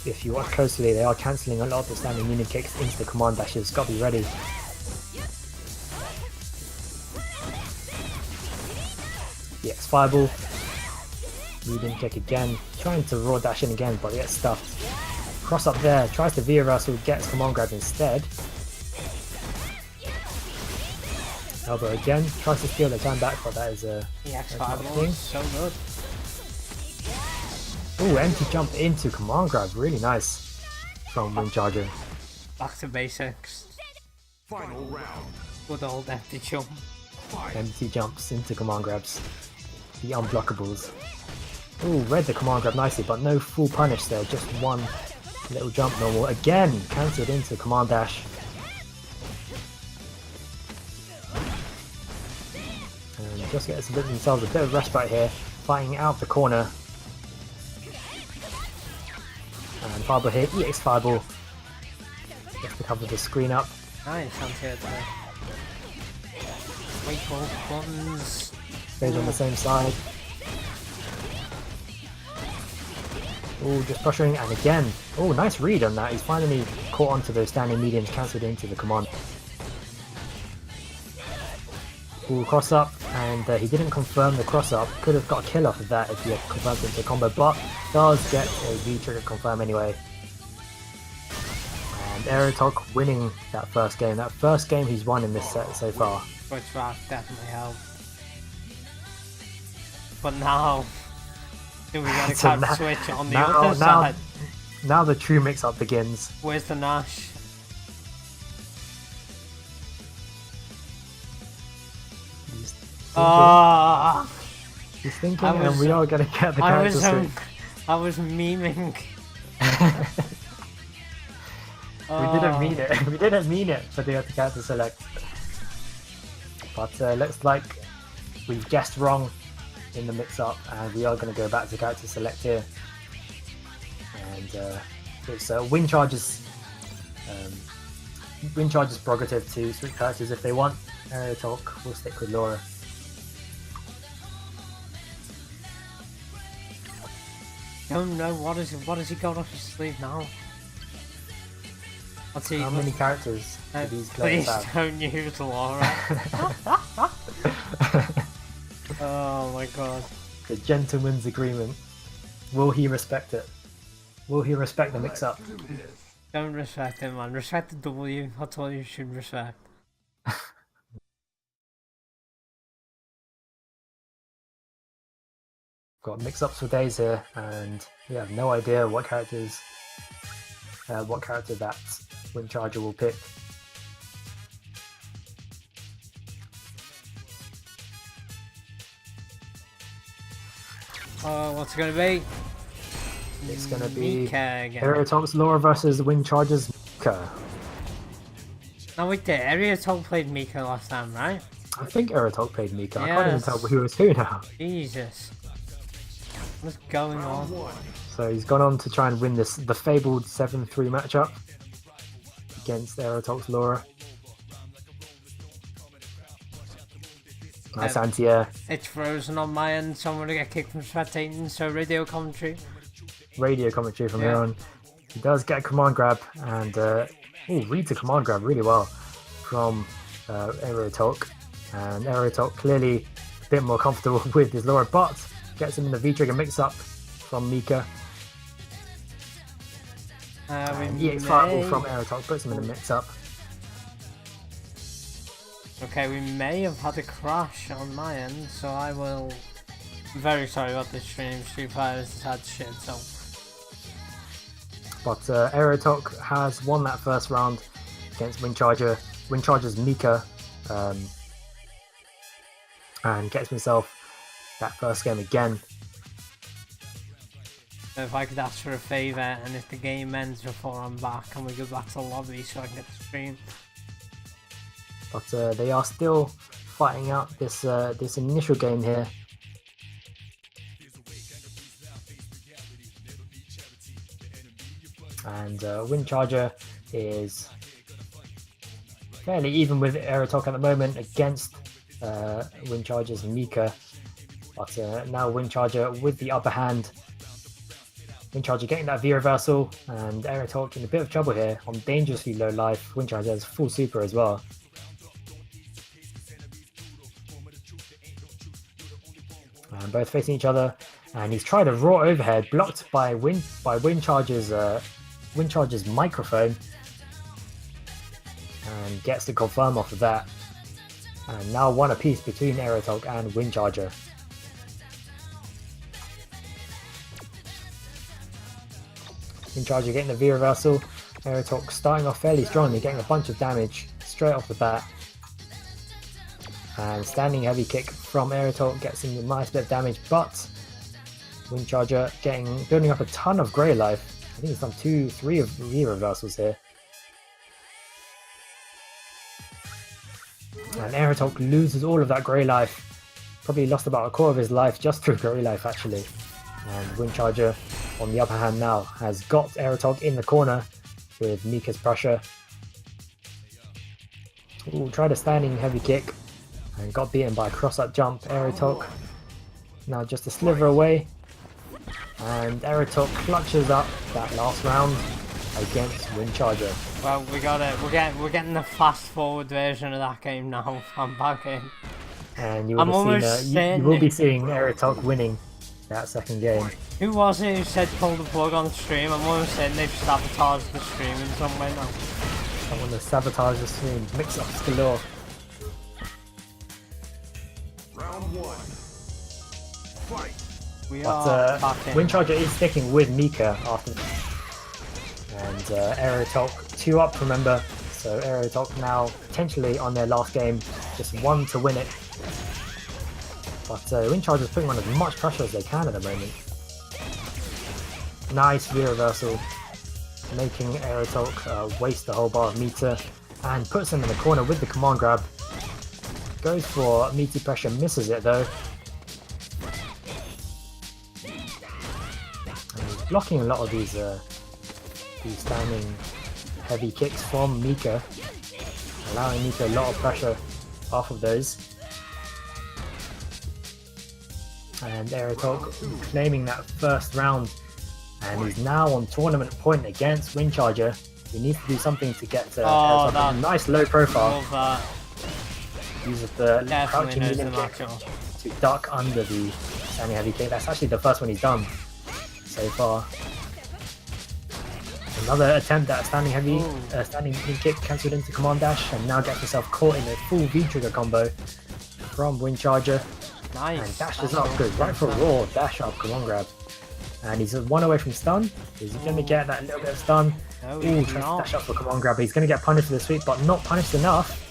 if you watch closely, they are cancelling a lot of the standing medium kicks into the command dashes. Got to be ready. The X fireball. Medium kick again. Trying to raw dash in again, but gets stuffed. Cross up there. Tries to V Russell, gets command grab instead. Elbow again. Tries to steal the time back, but that is a thing. So good. Ooh, empty jump into command grab. Really nice from Windcharger. Back to basics. Final round. Good old empty jump. Empty jumps into command grabs. The unblockables. Ooh, read the command grab nicely, but no full punish there. Just one little jump normal. Again, cancelled into command dash. And just gets themselves a bit of respite here. Fighting out the corner. And fireball here, EX fireball. Gets to cover the screen up. Nice, anti-air there. Wait for buttons. Stays on the same side. Oh, just pressuring, and again. Oh, nice read on that. He's finally caught onto those standing mediums, cancelled into the command. Ooh, cross up, and he didn't confirm the cross up. Could have got a kill off of that if he had confirmed into a combo, but does get a V trigger confirm anyway. And Aerotog winning that first game. That first game he's won in this set so far. Which that definitely helped. But now, do we get a So card switch on the other side? Now the true mix-up begins. Where's the Nash? He's thinking, and we are going to get the character switch. I was memeing. We didn't mean it. We didn't mean it for the character select. But looks like we've guessed wrong in the mix-up, and we are going to go back to character select here. And it's Windcharger's prerogative to switch characters if they want. Aerotog will stick with Laura. Oh no, what has he got off his sleeve now? How many characters do these players please have? don't use Laura. Oh my god. The gentleman's agreement. Will he respect it? Will he respect the mix-up? Don't respect him, man. Respect the W. That's all you should respect. Got mix-ups for days here, and we have no idea what character that Windcharger will pick. What's it gonna be? It's gonna be Mika again. Aerotog's Laura versus Windcharger's Mika. No, wait there. Aerotog played Mika last time, right? I think Aerotog played Mika. Yes. I can't even tell who was who now. Jesus. What's going on? So he's gone on to try and win the fabled 7-3 matchup against Aerotog's Laura. Nice anti-air. It's frozen on my end, so I'm going to get kicked from spectating, so radio commentary. Radio commentary from here on. He does get a command grab and reads a command grab really well from Aerotalk. And Aerotalk clearly a bit more comfortable with his Laura, but gets him in the V-trigger mix-up from Mika. EX Fireball from Aerotalk puts him in the mix-up. Okay, we may have had a crash on my end, so I will... Very sorry about this stream. Street Fighter has had shit, so... But Aerotalk has won that first round against Windcharger. Windcharger's Mika, and gets himself that first game again. So if I could ask for a favour, and if the game ends before I'm back, and we go back to the lobby so I can get the stream. But they are still fighting out this this initial game here. And Windcharger is fairly even with Aerotalk at the moment against Windcharger's Mika. But now Windcharger with the upper hand. Windcharger getting that V reversal, and Aerotalk in a bit of trouble here on dangerously low life. Windcharger has full super as well. And both facing each other, and he's tried a raw overhead blocked by Windcharger's microphone, and gets the confirm off of that. And now one apiece between Aerotalk and Windcharger. Windcharger getting the V reversal. Aerotalk starting off fairly strongly, getting a bunch of damage straight off the bat. And standing heavy kick from Aerotalk gets him a nice bit of damage, but Windcharger building up a ton of grey life. I think he's done 2-3 of V reversals here. And Aerotalk loses all of that grey life. Probably lost about a quarter of his life just through grey life actually. And Windcharger on the upper hand now has got Aerotalk in the corner with Mika's pressure. Ooh, tried a standing heavy kick and got beaten by a cross-up jump. Aerotalk now just a sliver away, and Aerotalk clutches up that last round against Windcharger. Well, we got it. We're getting the fast-forward version of that game now. I'm back in. And you will be seeing Aerotalk winning that second game. Who was it who said pull the plug on the stream? I'm almost saying they've sabotaged the stream in some way now. Someone to sabotage the stream. Mix-ups galore. Round one. Fight. We But are back in. Windcharger is sticking with Mika after, and Aerotalk 2 up, remember. So Aerotalk now potentially on their last game, just one to win it. But Windcharger's putting on as much pressure as they can at the moment. Nice V reversal, making Aerotalk waste the whole bar of meter, and puts him in the corner with the command grab. Goes for meaty pressure, misses it though. And he's blocking a lot of these standing heavy kicks from Mika, allowing Mika a lot of pressure off of those. And Aerotalk claiming that first round, and he's now on tournament point against Windcharger. He needs to do something to get Aerotalk a nice low profile. Uses the crouching medium kick to duck under the standing heavy kick. That's actually the first one he's done so far. Another attempt at a standing heavy, standing medium kick cancelled into command dash, and now gets himself caught in a full V trigger combo from Windcharger. Nice. And dashes up, goes right for a raw dash up command grab. And he's one away from stun. Is he going to get that little bit of stun? No, Ooh, trying to dash up for command grab. He's going to get punished for the sweep, but not punished enough.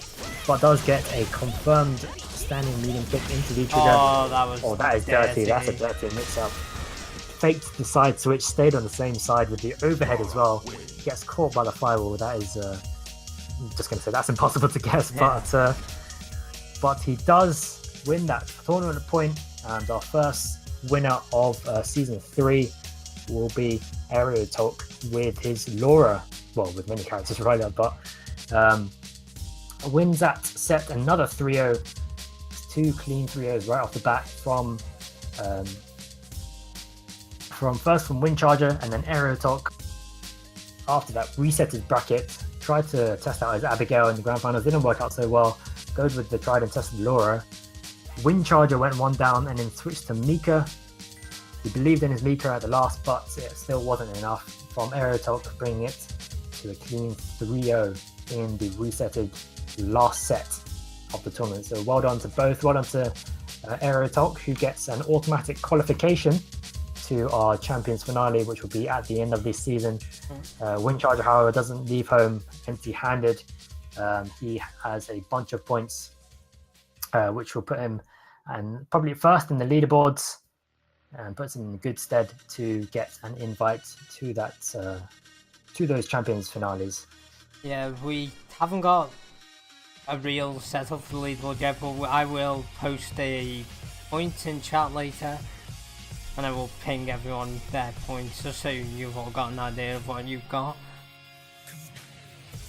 But does get a confirmed standing medium kick into the trigger. That is dirty. That's a dirty mix-up. Faked the side switch, stayed on the same side with the overhead as well. Gets caught by the firewall. That is, I'm just going to say that's impossible to guess, but he does win that tournament point, and our first winner of season 3 will be Aerotalk with his Laura, well, with many characters rather, but wins that set, another 3-0 to 2 clean 3-0s right off the bat from first from Windcharger and then Aerotalk. After that, reset his bracket, tried to test out his Abigail in the grand finals, didn't work out so well. Goes with the tried and tested Laura. Windcharger went 1 down and then switched to Mika. He believed in his Mika at the last, but it still wasn't enough. From Aerotalk, bringing it to a clean 3-0 in the resetted last set of the tournament. So well done to both. Well done to Aerotalk, who gets an automatic qualification to our Champions finale, which will be at the end of this season. Windcharger, however, doesn't leave home empty-handed. He has a bunch of points, which will put him and probably first in the leaderboards, and puts him in good stead to get an invite to that to those Champions finales. Yeah, we haven't got a real setup for the leaderboard yet, but I will post a point in chat later, and I will ping everyone their points just so you've all got an idea of what you've got.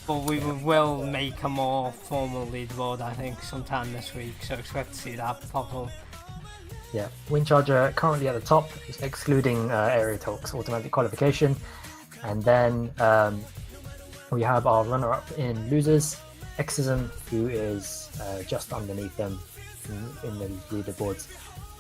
But we will make a more formal leaderboard, I think, sometime this week, so expect to see that pop up. Yeah, Windcharger currently at the top, excluding Aerotalk's automatic qualification. And then we have our runner-up in losers, Exism, who is just underneath them in the leaderboards.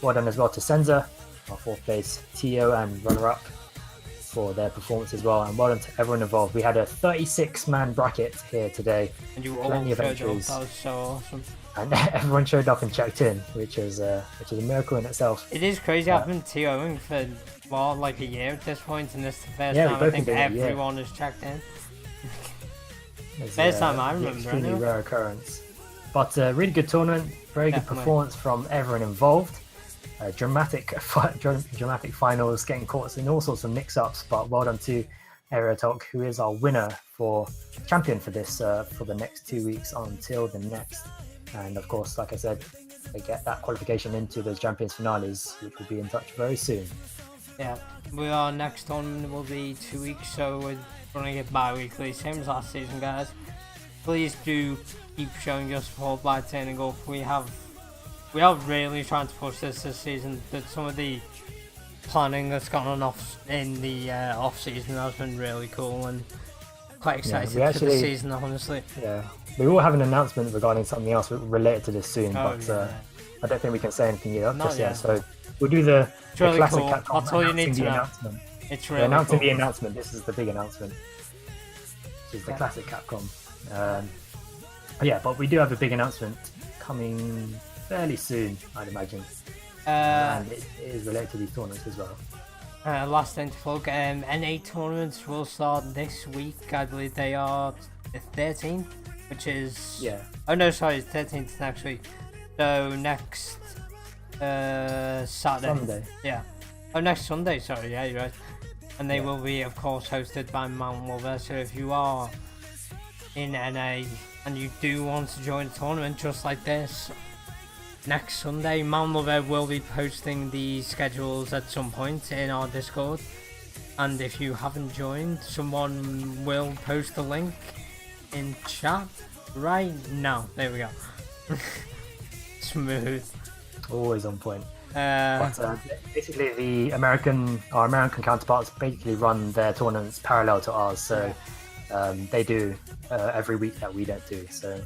Well done as well to Senza, our 4th place, Tio and runner-up for their performance as well. And well done to everyone involved. We had a 36-man bracket here today. And you all Plenty of showed up, entries. that was so awesome. And everyone showed up and checked in, which is a miracle in itself. It is crazy. I've been TOing for more like a year at this point, and this is the first time I think everyone has checked in. First time I remember. Extremely rare occurrence, but really good tournament. Very good performance from everyone involved. Dramatic finals, getting caught in all sorts of mix-ups. But well done to Aerotalk, who is our winner for champion for this for the next 2 weeks until the next. And of course, like I said, they get that qualification into those Champions finales, which will be in touch very soon. Yeah, our next tournament will be 2 weeks, so we're running it bi-weekly, same as last season, guys. Please do keep showing your support by turning up. We are really trying to push this season. That some of the planning that's gone on in the off season has been really cool, and quite excited for the season, honestly. Yeah, we will have an announcement regarding something else related to this soon, but I don't think we can say anything just yet. So we'll do the classic cool. Capcom. That's all you need to know. It's really announcing cool. the announcement. This is the big announcement, which is the classic Capcom. But we do have a big announcement coming fairly soon, I'd imagine, and it is related to these tournaments as well. Last thing to plug, NA tournaments will start this week. I believe they are the 13th, which is... Yeah. Oh no, sorry, it's 13th next week. So next Saturday. Sunday. Yeah. Oh, next Sunday, sorry, yeah, you're right. And they will be, of course, hosted by Mount Lover. So if you are in NA and you do want to join a tournament just like this, next Sunday, Mount Lover will be posting the schedules at some point in our Discord. And if you haven't joined, someone will post the link in chat right now. There we go. Smooth. Always on point. Basically, our American counterparts basically run their tournaments parallel to ours, so they do every week that we don't do. So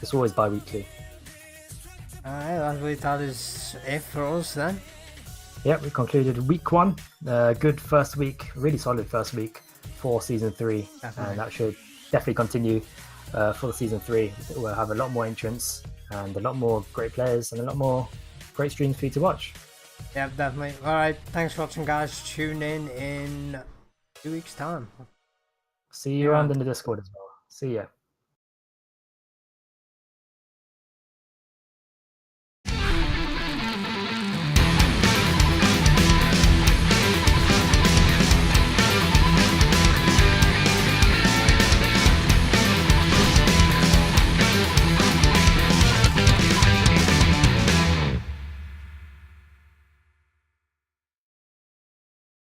it's always bi-weekly. Alright, I believe that is it for us then. Yeah, we concluded week 1. Good first week, really solid first week for season 3, and that should definitely continue for season 3. We'll have a lot more entrants and a lot more great players and a lot more great streams for you to watch. Yeah, definitely. Alright, thanks for watching, guys. Tune in 2 weeks' time. See you around in the Discord as well. See ya.